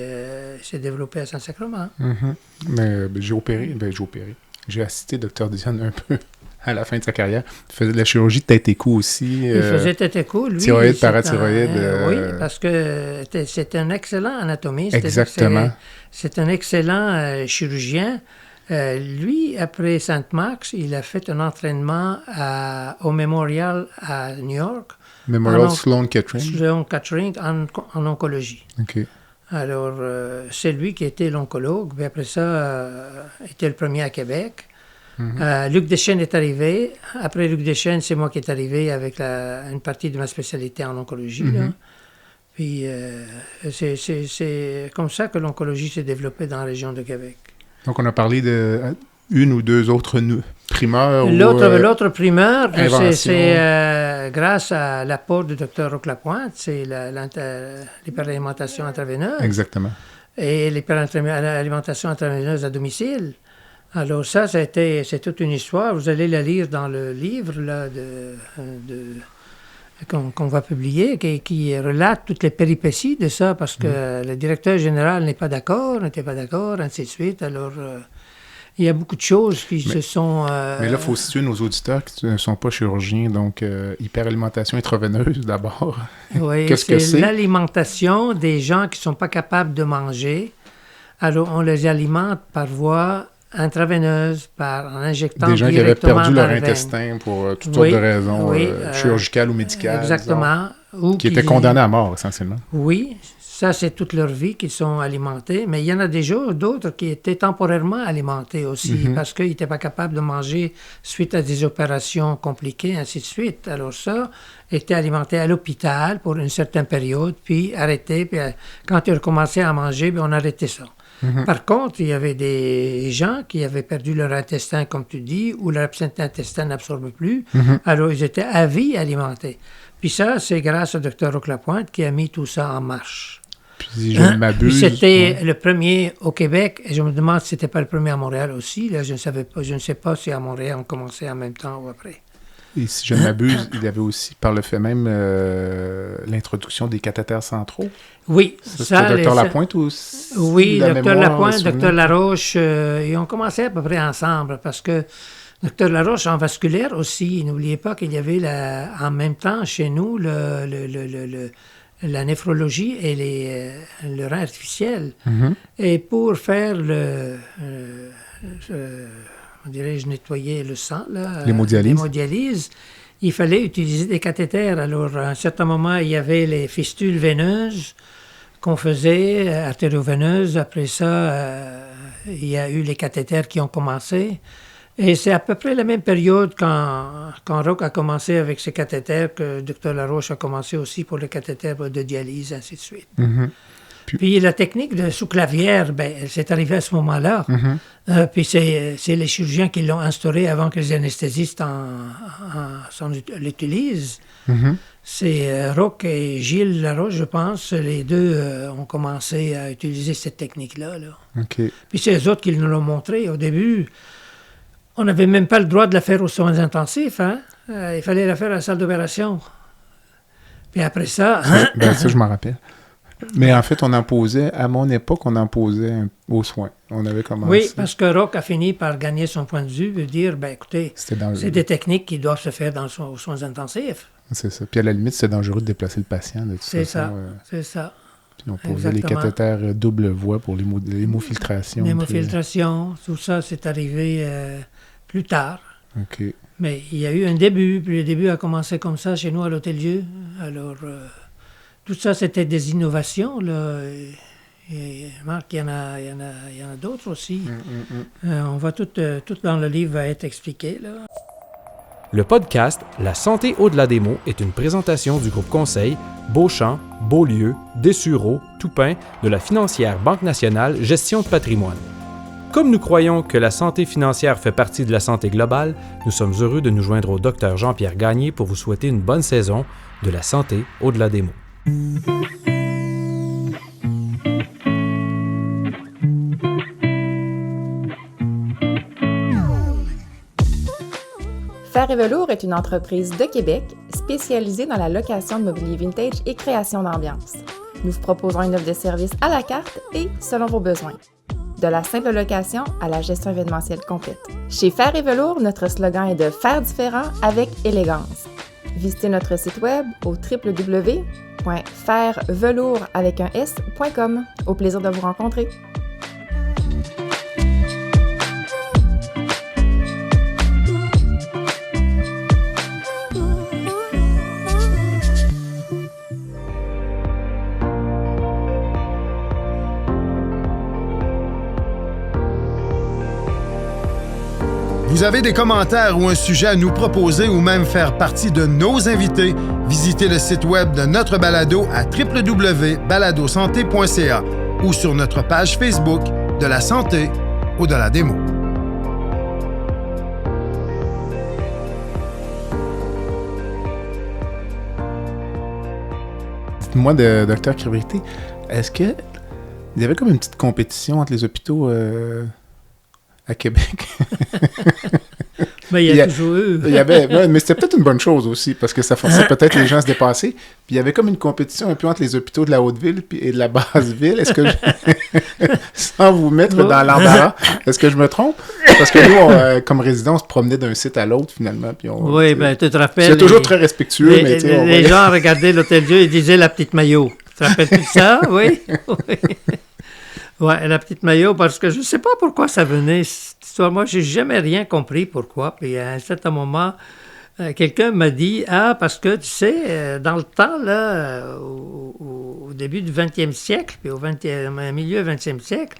s'est développé à Saint-Sacrement. Mais j'ai opéré. J'ai assisté Dr Dionne un peu à la fin de sa carrière. Il faisait de la chirurgie de tête et cou aussi. Il faisait tête et cou, lui. Thyroïde, parathyroïde. Oui, parce que c'est un excellent anatomiste. Exactement. C'est un excellent chirurgien. Lui, après Sainte-Max, il a fait un entraînement au Memorial à New York. Memorial Sloan Kettering. Sloan Kettering en oncologie. OK. Alors, c'est lui qui était l'oncologue. Puis après ça, était le premier à Québec. Luc Deschênes est arrivé. Après Luc Deschênes, c'est moi qui est arrivé avec une partie de ma spécialité en oncologie. Là. Puis, c'est comme ça que l'oncologie s'est développée dans la région de Québec. Donc, on a parlé de une ou deux autres primeurs. L'autre primeur, c'est grâce à l'apport du Dr Roch Lapointe, c'est l'hyperalimentation intraveineuse. Exactement. Et l'hyperalimentation intraveineuse à domicile. Alors ça, c'est toute une histoire. Vous allez la lire dans le livre là, qu'on va publier, qui relate toutes les péripéties de ça, parce que le directeur général n'était pas d'accord, ainsi de suite. Alors, il y a beaucoup de choses qui se sont... Mais là, il faut situer nos auditeurs qui ne sont pas chirurgiens, donc hyperalimentation intraveineuse d'abord. Oui, Qu'est-ce que c'est? L'alimentation des gens qui ne sont pas capables de manger. Alors, on les alimente par voie intraveineuse, en injectant des gens qui avaient perdu leur veine. intestin pour toutes sortes de raisons chirurgicales ou médicales. Exactement. Ou qui étaient condamnés à mort, essentiellement. Oui, ça, c'est toute leur vie qu'ils sont alimentés. Mais il y en a déjà d'autres qui étaient temporairement alimentés aussi, parce qu'ils n'étaient pas capables de manger suite à des opérations compliquées, ainsi de suite. Alors ça, était alimenté à l'hôpital pour une certaine période, puis arrêté. Puis quand ils recommençaient à manger, on arrêtait ça. Par contre, il y avait des gens qui avaient perdu leur intestin, comme tu dis, ou leur intestin n'absorbait plus. Alors, ils étaient à vie alimentés. Puis ça, c'est grâce au Dr Roch Lapointe qui a mis tout ça en marche. Puis si je ne m'abuse... Puis c'était le premier au Québec, et je me demande si c'était pas le premier à Montréal aussi. Là, je ne sais pas si à Montréal on commençait en même temps ou après. Et si je ne m'abuse, il y avait aussi, par le fait même, l'introduction des cathéters centraux. Oui. C'était Dr Lapointe ou... Oui, Dr Lapointe, Dr Laroche, ils ont commencé à peu près ensemble parce que Dr Laroche, en vasculaire aussi, n'oubliez pas qu'il y avait en même temps chez nous la néphrologie et le rein artificiel. Et pour faire nettoyer le sang, l'hémodialyse, il fallait utiliser des cathéters. Alors, à un certain moment, il y avait les fistules veineuses qu'on faisait, artério-veineuses. Après ça, il y a eu les cathéters qui ont commencé. Et c'est à peu près la même période quand Roch a commencé avec ses cathéters que Dr Laroche a commencé aussi pour les cathéters de dialyse, ainsi de suite. Puis la technique de sous-clavière, elle s'est arrivée à ce moment-là. Puis c'est les chirurgiens qui l'ont instaurée avant que les anesthésistes l'utilisent. C'est Roch et Gilles Laroche, je pense, les deux ont commencé à utiliser cette technique-là. Okay. Puis c'est eux autres qui nous l'ont montré. Au début, on n'avait même pas le droit de la faire aux soins intensifs. Il fallait la faire à la salle d'opération. Puis après ça... ça, je m'en rappelle. Mais en fait, à mon époque, on en posait aux soins. On avait commencé. Oui, parce que Rock a fini par gagner son point de vue, de dire, ben écoutez, c'est des techniques qui doivent se faire aux soins intensifs. C'est ça. Puis à la limite, c'est dangereux de déplacer le patient. De toute façon, c'est ça. Puis on posait les cathéters double voie pour l'hémofiltration. L'hémofiltration, tout ça, c'est arrivé plus tard. OK. Mais il y a eu un début, puis le début a commencé comme ça chez nous à l'Hôtel-Dieu. Alors, tout ça, c'était des innovations, là. Et Marc, il y en a d'autres aussi. On va tout dans le livre va être expliqué, là. Le podcast La santé au-delà des mots est une présentation du groupe conseil Beauchamp, Beaulieu, Dessureau, Toupin de la financière Banque nationale Gestion de patrimoine. Comme nous croyons que la santé financière fait partie de la santé globale, nous sommes heureux de nous joindre au Dr Jean-Pierre Gagné pour vous souhaiter une bonne saison de la santé au-delà des mots. Fer et Velours est une entreprise de Québec spécialisée dans la location de mobilier vintage et création d'ambiance. Nous vous proposons une offre de service à la carte et selon vos besoins. De la simple location à la gestion événementielle complète. Chez Fer et Velours, notre slogan est de faire différent avec élégance. Visitez notre site web au www.fervelours.com. Au plaisir de vous rencontrer. Vous avez des commentaires ou un sujet à nous proposer ou même faire partie de nos invités, visitez le site web de notre balado à www.baladosanté.ca ou sur notre page Facebook de la santé au-delà des mots. Dites-moi, Dr Kibrité, est-ce qu'il y avait comme une petite compétition entre les hôpitaux à Québec? Mais il y a toujours eu. Mais c'était peut-être une bonne chose aussi, parce que ça forçait peut-être les gens à se dépasser. Puis il y avait comme une compétition un peu entre les hôpitaux de la Haute-Ville et de la Basse-Ville. Est-ce que sans vous mettre dans l'embarras, est-ce que je me trompe? Parce que nous, comme résidents, on se promenait d'un site à l'autre, finalement. Puis oui, bien, tu te rappelles. C'est toujours très respectueux, mais tu sais... Les gens regardaient l'Hôtel-Dieu et disaient la petite Maillot. Tu te rappelles-tu de ça? Oui. Oui. Oui, la petite Maillot, parce que je ne sais pas pourquoi ça venait, cette histoire. Moi, je n'ai jamais rien compris pourquoi. Puis à un certain moment, quelqu'un m'a dit « Ah, parce que, tu sais, dans le temps, là, au début du 20e siècle, puis au milieu du 20e siècle,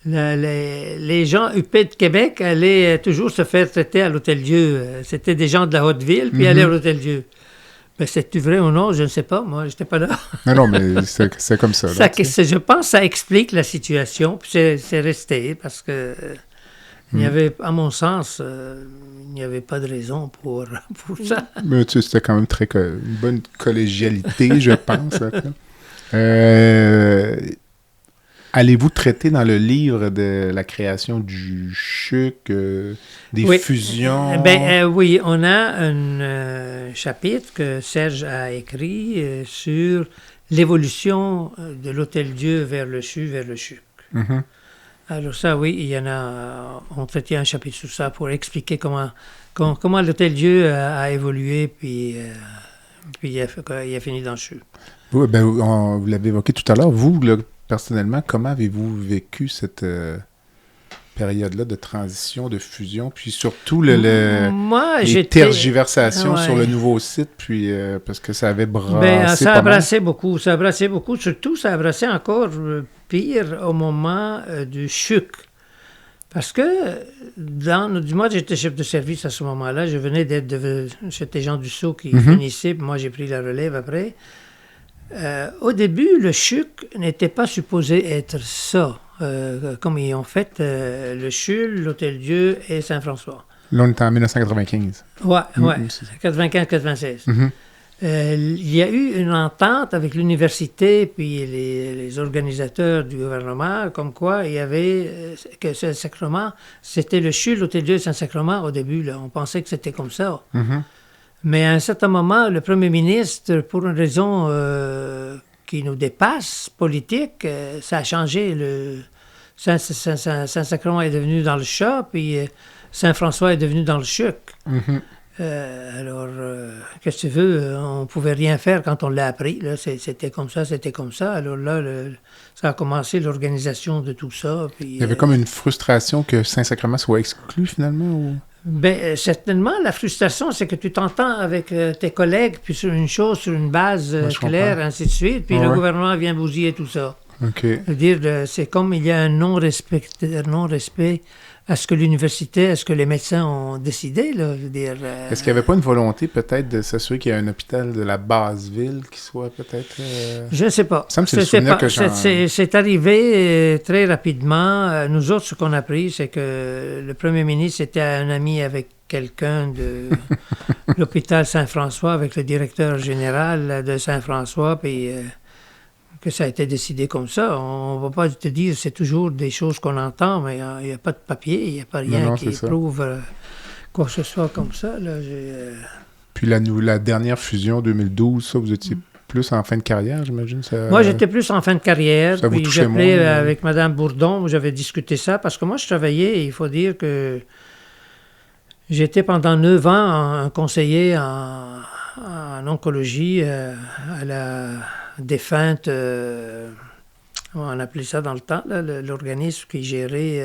les gens huppés de Québec allaient toujours se faire traiter à l'Hôtel-Dieu. C'était des gens de la Haute-Ville, puis allaient à l'Hôtel-Dieu. Ben, c'est-tu vrai ou non? Je ne sais pas. Moi, je n'étais pas là. Non, mais c'est comme ça. Là, je pense que ça explique la situation. Puis c'est resté parce que il y avait, à mon sens, il n'y avait pas de raison pour ça. Mais tu sais, c'était quand même une bonne collégialité, je pense. Allez-vous traiter dans le livre de la création du CHUC, des fusions? Oui, on a un chapitre que Serge a écrit sur l'évolution de l'Hôtel-Dieu vers le CHUC. Mm-hmm. Alors ça, oui, il y en a... On traitait un chapitre sur ça pour expliquer comment l'Hôtel-Dieu a évolué, puis il a fini dans le CHUC. Oui, vous l'avez évoqué tout à l'heure. Vous, personnellement, comment avez-vous vécu cette période-là de transition, de fusion, puis surtout les tergiversations sur le nouveau site, puis parce que ça avait brassé ça a brassé beaucoup. Surtout, ça a brassé encore pire au moment du CHUC. Parce que, moi, j'étais chef de service à ce moment-là. Je venais c'était Jean Dussault qui finissait, puis moi, j'ai pris la relève après. Au début, le CHUC n'était pas supposé être ça, comme ils ont fait le CHUL, l'Hôtel-Dieu et Saint-François. Là, on est en 1995. Oui, 95-96. Il y a eu une entente avec l'université puis les organisateurs du gouvernement, comme quoi il y avait que Saint-Sacrement, c'était le CHUL, l'Hôtel-Dieu et Saint-Sacrement au début. Là, on pensait que c'était comme ça. Mais à un certain moment, le premier ministre, pour une raison qui nous dépasse, politique, ça a changé. Saint-Sacrement est devenu dans le chat, puis Saint-François est devenu dans le chuc. Alors, qu'est-ce que tu veux? On ne pouvait rien faire quand on l'a appris. Là. C'était comme ça, c'était comme ça. Alors là, ça a commencé l'organisation de tout ça. Puis, il y avait comme une frustration que Saint-Sacrement soit exclu, finalement? Ou... Bien, certainement, la frustration, c'est que tu t'entends avec tes collègues, puis sur une chose, sur une base claire, ainsi de suite, puis le gouvernement vient bousiller tout ça. C'est-à-dire, c'est comme il y a un non-respect à ce que l'université, à ce que les médecins ont décidé. Là, je veux dire, est-ce qu'il n'y avait pas une volonté peut-être de s'assurer qu'il y a un hôpital de la basse ville qui soit peut-être... Je ne sais pas. Ça me c'est le souvenir que c'est arrivé très rapidement. Nous autres, ce qu'on a appris, c'est que le premier ministre était un ami avec quelqu'un de l'hôpital Saint-François, avec le directeur général de Saint-François, puis... que ça a été décidé comme ça. On ne va pas te dire, c'est toujours des choses qu'on entend, mais il n'y a pas de papier, il n'y a pas rien qui prouve quoi que ce soit comme ça. Là, Puis la dernière fusion 2012, ça, vous étiez plus en fin de carrière, j'imagine? Ça... Moi, j'étais plus en fin de carrière. Ça vous puis touchait j'appelais moins, avec Mme Bourdon, où j'avais discuté ça, parce que moi, je travaillais, et il faut dire que j'étais pendant 9 ans un conseiller en oncologie à la... défunte, on appelait ça dans le temps, là, l'organisme qui est géré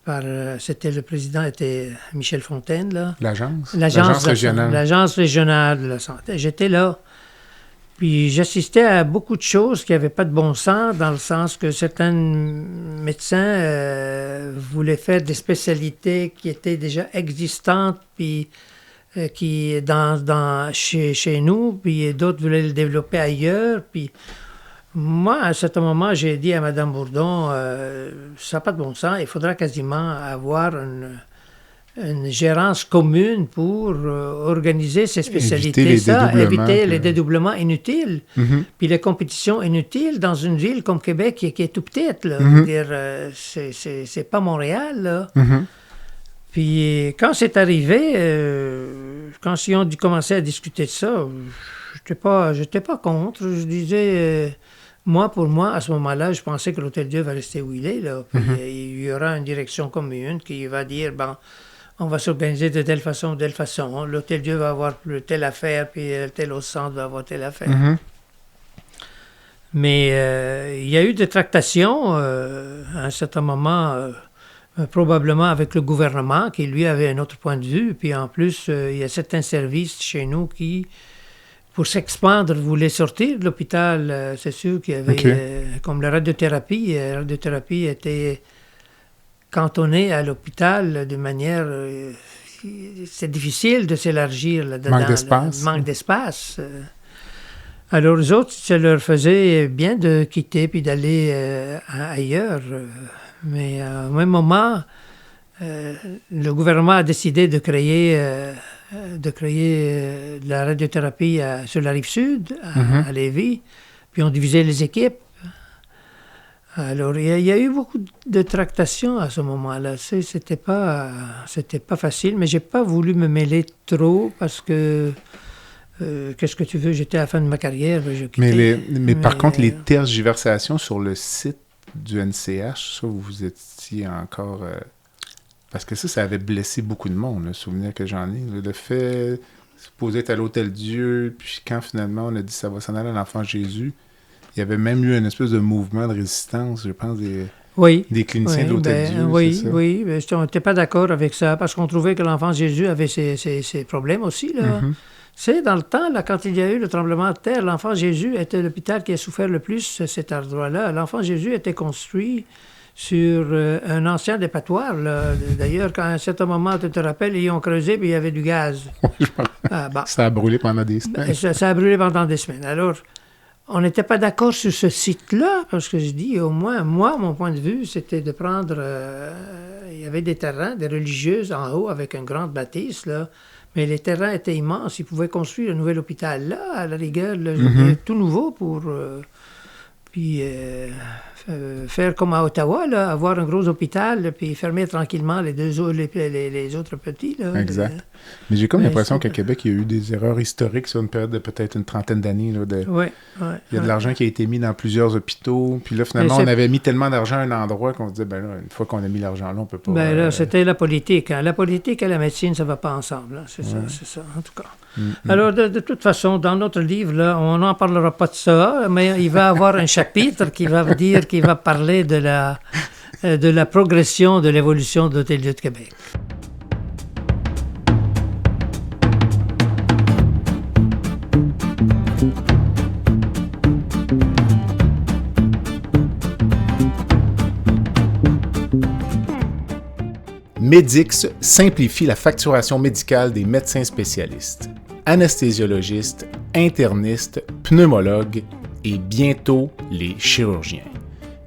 par, c'était le président était Michel Fontaine, là. L'agence régionale. L'agence régionale de la santé. J'étais là. Puis j'assistais à beaucoup de choses qui n'avaient pas de bon sens, dans le sens que certains médecins voulaient faire des spécialités qui étaient déjà existantes, puis qui chez nous, puis d'autres voulaient le développer ailleurs. Puis moi, à un certain moment, j'ai dit à Mme Bourdon, ça n'a pas de bon sens, il faudra quasiment avoir une gérance commune pour organiser ces spécialités, éviter les dédoublements inutiles, puis les compétitions inutiles dans une ville comme Québec qui est tout petite. Là. Dire, c'est pas Montréal, là. Puis quand c'est arrivé, quand ils ont commencé à discuter de ça, j'étais pas contre. Je disais, pour moi, à ce moment-là, je pensais que l'Hôtel-Dieu va rester où il est. Là. Puis il y aura une direction commune qui va dire, on va s'organiser de telle façon, L'Hôtel-Dieu va avoir telle affaire, puis tel autre centre va avoir telle affaire. Mais il y a eu des tractations à un certain moment... probablement avec le gouvernement, qui lui avait un autre point de vue. Puis en plus, il y a certains services chez nous qui, pour s'expandre, voulaient sortir de l'hôpital. C'est sûr qu'il y avait, comme la radiothérapie était cantonnée à l'hôpital de manière... c'est difficile de s'élargir là-dedans. Manque d'espace. Alors, les autres, ça leur faisait bien de quitter puis d'aller ailleurs. Mais au même moment, le gouvernement a décidé de créer de la radiothérapie sur la Rive-Sud, à Lévis, puis on divisait les équipes. Alors, il y a eu beaucoup de tractations à ce moment-là. C'était pas facile, mais j'ai pas voulu me mêler trop parce que qu'est-ce que tu veux, j'étais à la fin de ma carrière, je quittais. Mais par contre, les tergiversations sur le site du NCH, ça, vous étiez encore... parce que ça avait blessé beaucoup de monde, le souvenir que j'en ai. Le fait, supposé être à l'Hôtel-Dieu, puis quand finalement on a dit ça va s'en aller à l'Enfant Jésus, il y avait même eu une espèce de mouvement de résistance, je pense, des cliniciens de l'Hôtel-Dieu. Oui, mais on n'était pas d'accord avec ça, parce qu'on trouvait que l'Enfant Jésus avait ses problèmes aussi, là. C'est dans le temps, là, quand il y a eu le tremblement de terre, l'Enfant Jésus était l'hôpital qui a souffert le plus cet endroit-là. L'Enfant Jésus était construit sur un ancien dépotoir. Là. D'ailleurs, quand à un certain moment, tu te rappelles, ils ont creusé puis il y avait du gaz. Ça a brûlé pendant des semaines. Ça a brûlé pendant des semaines. Alors, on n'était pas d'accord sur ce site-là, parce que je dis, au moins, moi, mon point de vue, c'était de prendre... il y avait des terrains, des religieuses en haut avec une grande bâtisse, là. Mais les terrains étaient immenses. Ils pouvaient construire un nouvel hôpital là, à la rigueur, tout nouveau pour Puis faire comme à Ottawa, là, avoir un gros hôpital, puis fermer tranquillement les autres petits. Là, exact. Mais j'ai comme l'impression c'est qu'à Québec, il y a eu des erreurs historiques sur une période de peut-être une trentaine d'années. Là, il y a de l'argent qui a été mis dans plusieurs hôpitaux. Puis là, finalement, on avait mis tellement d'argent à un endroit qu'on se disait, ben là, une fois qu'on a mis l'argent là, on peut pas... Ben là, c'était la politique. Hein. La politique et la médecine, ça va pas ensemble. Hein. C'est ça, en tout cas. Alors, de toute façon, dans notre livre, là, on n'en parlera pas de ça, mais il va y avoir un chapitre qui va parler de la progression, de l'évolution de l'Hôtel-Dieu de Québec. Medix simplifie la facturation médicale des médecins spécialistes, anesthésiologistes, internistes, pneumologues et bientôt les chirurgiens.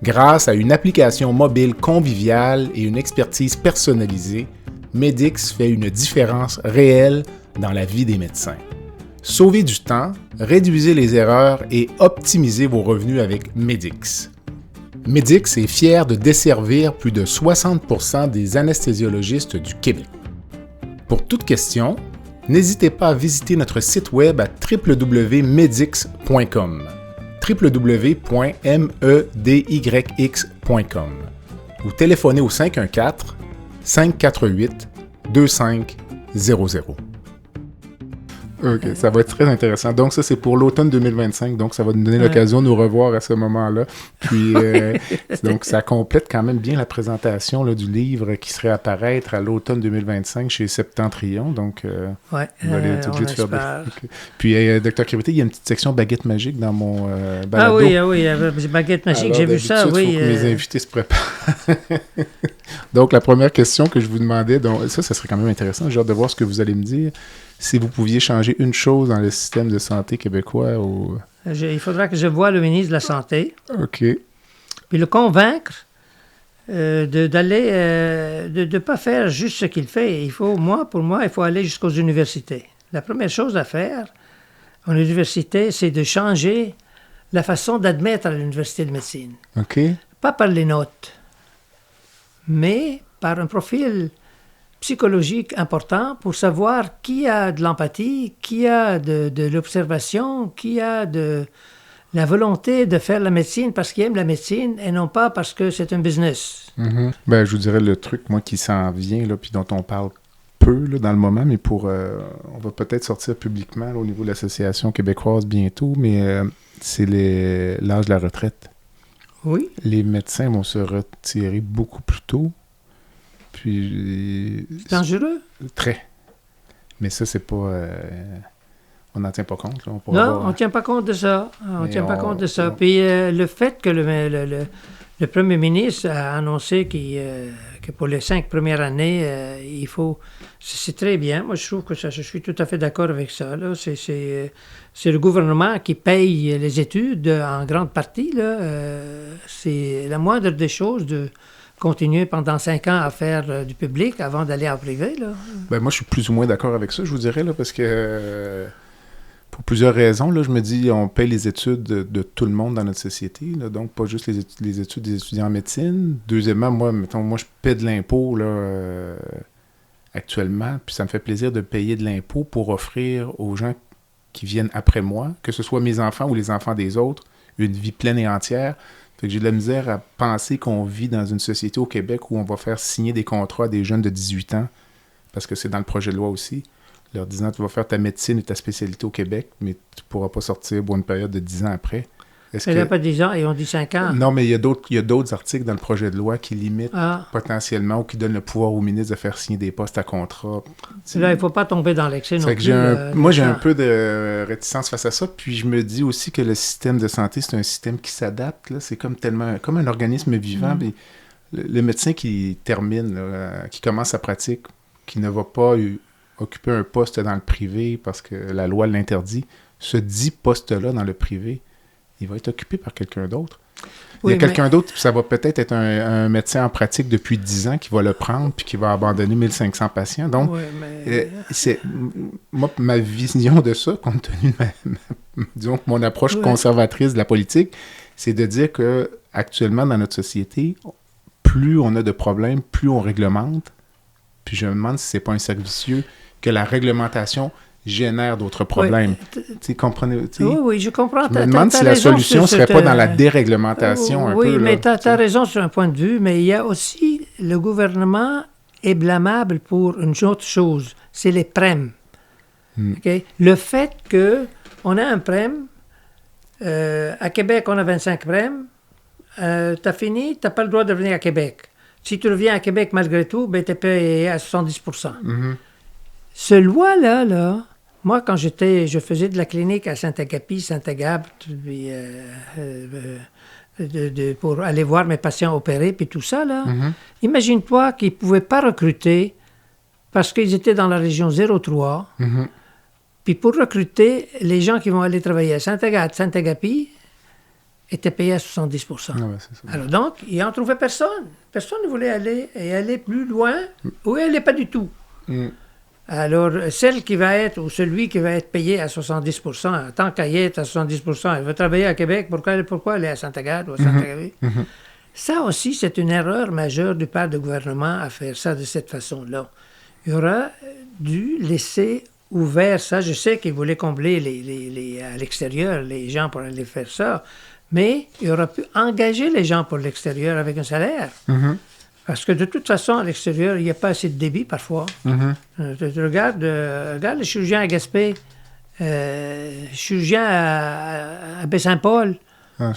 Grâce à une application mobile conviviale et une expertise personnalisée, Medix fait une différence réelle dans la vie des médecins. Sauvez du temps, réduisez les erreurs et optimisez vos revenus avec Medix. Medix est fier de desservir plus de 60% des anesthésiologistes du Québec. Pour toute question, n'hésitez pas à visiter notre site web à www.medix.com www.medyx.com ou téléphonez au 514-548-2500. OK, ça va être très intéressant. Donc, ça, c'est pour l'automne 2025. Donc, ça va nous donner l'occasion de nous revoir à ce moment-là. Puis, donc, ça complète quand même bien la présentation là, du livre qui serait à paraître à l'automne 2025 chez Septentrion. Donc, vous allez être obligé de faire des... Okay. Puis, Dr. Kibrité, il y a une petite section baguette magique dans mon balado. Ah oui, baguette magique, alors, j'ai vu ça, oui. Il faut que mes invités se préparent. Donc, la première question que je vous demandais, donc, ça serait quand même intéressant. J'ai hâte de voir ce que vous allez me dire. Si vous pouviez changer une chose dans le système de santé québécois ou... Il faudra que je voie le ministre de la Santé. OK. Puis le convaincre de ne pas faire juste ce qu'il fait. Pour moi, il faut aller jusqu'aux universités. La première chose à faire en université, c'est de changer la façon d'admettre à l'université de médecine. OK. Pas par les notes, mais par un profil psychologique important pour savoir qui a de l'empathie, qui a de l'observation, qui a de la volonté de faire la médecine parce qu'il aime la médecine et non pas parce que c'est un business. Mm-hmm. Ben, je vous dirais le truc, moi, qui s'en vient, là, puis dont on parle peu là, dans le moment, mais on va peut-être sortir publiquement là, au niveau de l'Association québécoise bientôt, mais c'est l'âge de la retraite. Oui. Les médecins vont se retirer beaucoup plus tôt. Puis, c'est dangereux? Très. Mais ça, c'est pas... on n'en tient pas compte. Là. On ne tient pas compte de ça. Puis le fait que le premier ministre a annoncé que pour les 5 premières années, il faut... C'est très bien. Moi, je trouve que je suis tout à fait d'accord avec ça. Là. C'est le gouvernement qui paye les études en grande partie. Là. C'est la moindre des choses de continuer pendant 5 ans à faire du public avant d'aller en privé, là. Ben, moi, je suis plus ou moins d'accord avec ça, je vous dirais, là, parce que pour plusieurs raisons, là, je me dis, on paye les études de tout le monde dans notre société, là, donc pas juste les études des étudiants en médecine. Deuxièmement, moi, je paie de l'impôt là, actuellement, puis ça me fait plaisir de payer de l'impôt pour offrir aux gens qui viennent après moi, que ce soit mes enfants ou les enfants des autres, une vie pleine et entière. Fait que j'ai de la misère à penser qu'on vit dans une société au Québec où on va faire signer des contrats à des jeunes de 18 ans, parce que c'est dans le projet de loi aussi, leur disant tu vas faire ta médecine et ta spécialité au Québec, mais tu ne pourras pas sortir pour une période de 10 ans après. Il n'y a pas 10 ans et on dit 5 ans. Non, mais il y a d'autres articles dans le projet de loi qui limitent potentiellement ou qui donnent le pouvoir au ministre de faire signer des postes à contrat. Là, il ne faut pas tomber dans l'excès non plus. J'ai un peu de réticence face à ça. Puis je me dis aussi que le système de santé, c'est un système qui s'adapte. Là. C'est comme un organisme vivant. Puis le médecin qui termine, là, qui commence sa pratique, qui ne va pas occuper un poste dans le privé parce que la loi l'interdit, ce dit poste-là dans le privé, il va être occupé par quelqu'un d'autre. Il y a quelqu'un d'autre, ça va peut-être être un médecin en pratique depuis 10 ans qui va le prendre puis qui va abandonner 1500 patients. Donc, c'est moi, ma vision de ça, compte tenu de mon approche conservatrice de la politique, c'est de dire que actuellement dans notre société, plus on a de problèmes, plus on réglemente. Puis je me demande si c'est pas un cercle vicieux que la réglementation génère d'autres problèmes. Tu comprenez? Oui, je comprends. Je me demande si la solution ne serait pas dans la déréglementation un peu. Oui, mais tu as t'sais. raison sur un point de vue, mais il y a aussi, le gouvernement est blâmable pour une autre chose, c'est les prêmes. Okay? Le fait qu'on a un prême, à Québec, on a 25 prêmes, tu as fini, tu n'as pas le droit de venir à Québec. Si tu reviens à Québec malgré tout, ben, tu es payé à 70 %. Ce loi-là, moi, quand je faisais de la clinique à Saint-Agapi, Saint-Agape, pour aller voir mes patients opérés, puis tout ça, là, imagine-toi qu'ils ne pouvaient pas recruter parce qu'ils étaient dans la région 03. Puis pour recruter, les gens qui vont aller travailler à Saint-Agathe, Saint-Agapi, étaient payés à 70 %. Ah ouais, c'est ça. Alors donc, ils n'en trouvaient personne. Personne ne voulait aller plus loin ou aller pas du tout. Alors, celle qui va être, ou celui qui va être payé à 70 %, tant qu'à y être à 70 %, elle veut travailler à Québec, pourquoi aller à Saint-Agathe ou à Saint-Agapi? Ça aussi, c'est une erreur majeure du part du gouvernement à faire ça de cette façon-là. Il aurait dû laisser ouvert ça. Je sais qu'ils voulaient combler à l'extérieur les gens pour aller faire ça, mais il aurait pu engager les gens pour l'extérieur avec un salaire. Parce que de toute façon, à l'extérieur, il n'y a pas assez de débit parfois. Tu regarde le chirurgien à Gaspé, chirurgien à Baie-Saint-Paul. Ça,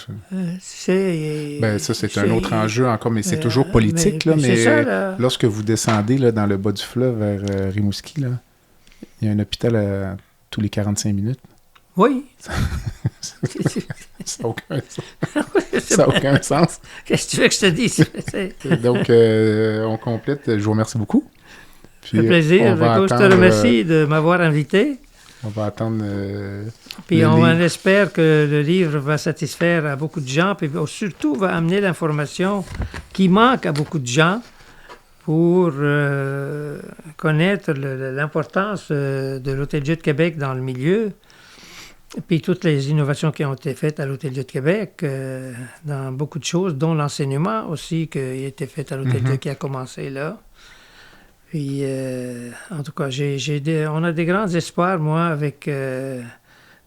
c'est un autre enjeu encore, mais c'est toujours politique. Mais ça, là. Lorsque vous descendez là, dans le bas du fleuve vers Rimouski, là, il y a un hôpital tous les 45 minutes. Oui. Ça n'a aucun sens. Ça n'a aucun sens. Qu'est-ce que tu veux que je te dise? Donc, on complète. Je vous remercie beaucoup. C'est un plaisir. Je te remercie de m'avoir invité. On va attendre. Puis on espère que le livre va satisfaire à beaucoup de gens, puis surtout va amener l'information qui manque à beaucoup de gens pour connaître l'importance de l'Hôtel-Dieu de Québec dans le milieu, puis toutes les innovations qui ont été faites à l'Hôtel-Dieu de Québec, dans beaucoup de choses, dont l'enseignement aussi qui a été fait à l'Hôtel-Dieu qui a commencé là. Puis, en tout cas, on a des grands espoirs, moi, avec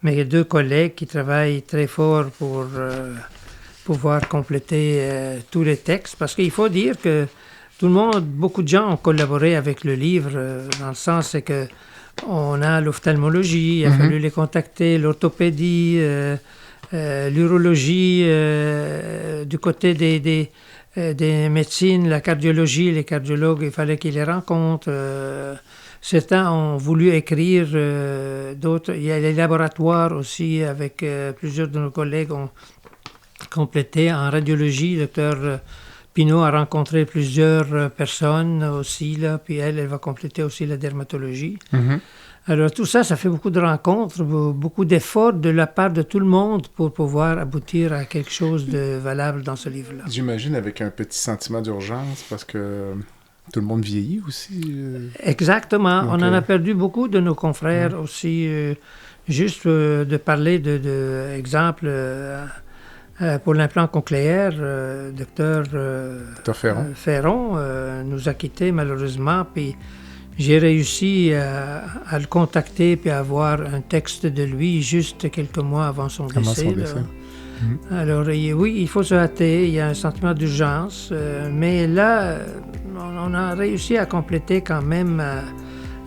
mes deux collègues qui travaillent très fort pour pouvoir compléter tous les textes. Parce qu'il faut dire que beaucoup de gens ont collaboré avec le livre, dans le sens que on a l'ophtalmologie, il a fallu les contacter, l'orthopédie, l'urologie, du côté des médecines, la cardiologie, les cardiologues, il fallait qu'ils les rencontrent. Certains ont voulu écrire, d'autres. Il y a les laboratoires aussi, avec plusieurs de nos collègues ont complété. En radiologie, le docteur Pinault a rencontré plusieurs personnes aussi, là, puis elle va compléter aussi la dermatologie. Alors tout ça, ça fait beaucoup de rencontres, beaucoup d'efforts de la part de tout le monde pour pouvoir aboutir à quelque chose de valable dans ce livre-là. J'imagine avec un petit sentiment d'urgence, parce que tout le monde vieillit aussi. Exactement. Donc, on en a perdu beaucoup de nos confrères aussi. Juste de parler d'exemple, pour l'implant cochléaire, docteur Ferron nous a quittés malheureusement, puis j'ai réussi à le contacter puis à avoir un texte de lui juste quelques mois avant son décès. Alors oui, il faut se hâter, il y a un sentiment d'urgence, mais là, on a réussi à compléter quand même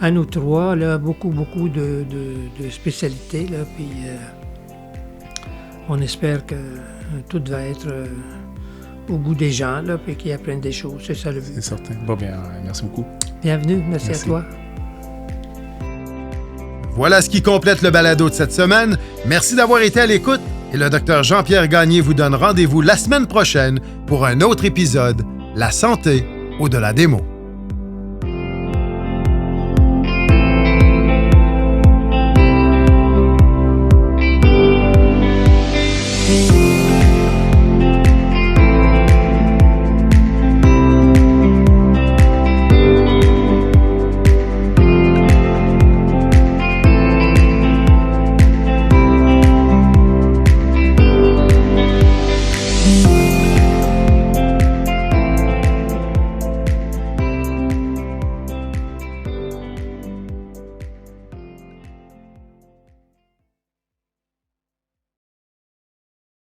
à nous trois là, beaucoup de spécialités, là, puis on espère que tout va être au goût des gens, là, puis qu'ils apprennent des choses. C'est ça le but. C'est certain. Bon, bien, merci beaucoup. Bienvenue. Merci à toi. Voilà ce qui complète le balado de cette semaine. Merci d'avoir été à l'écoute et le Dr Jean-Pierre Gagné vous donne rendez-vous la semaine prochaine pour un autre épisode, La santé au-delà des mots.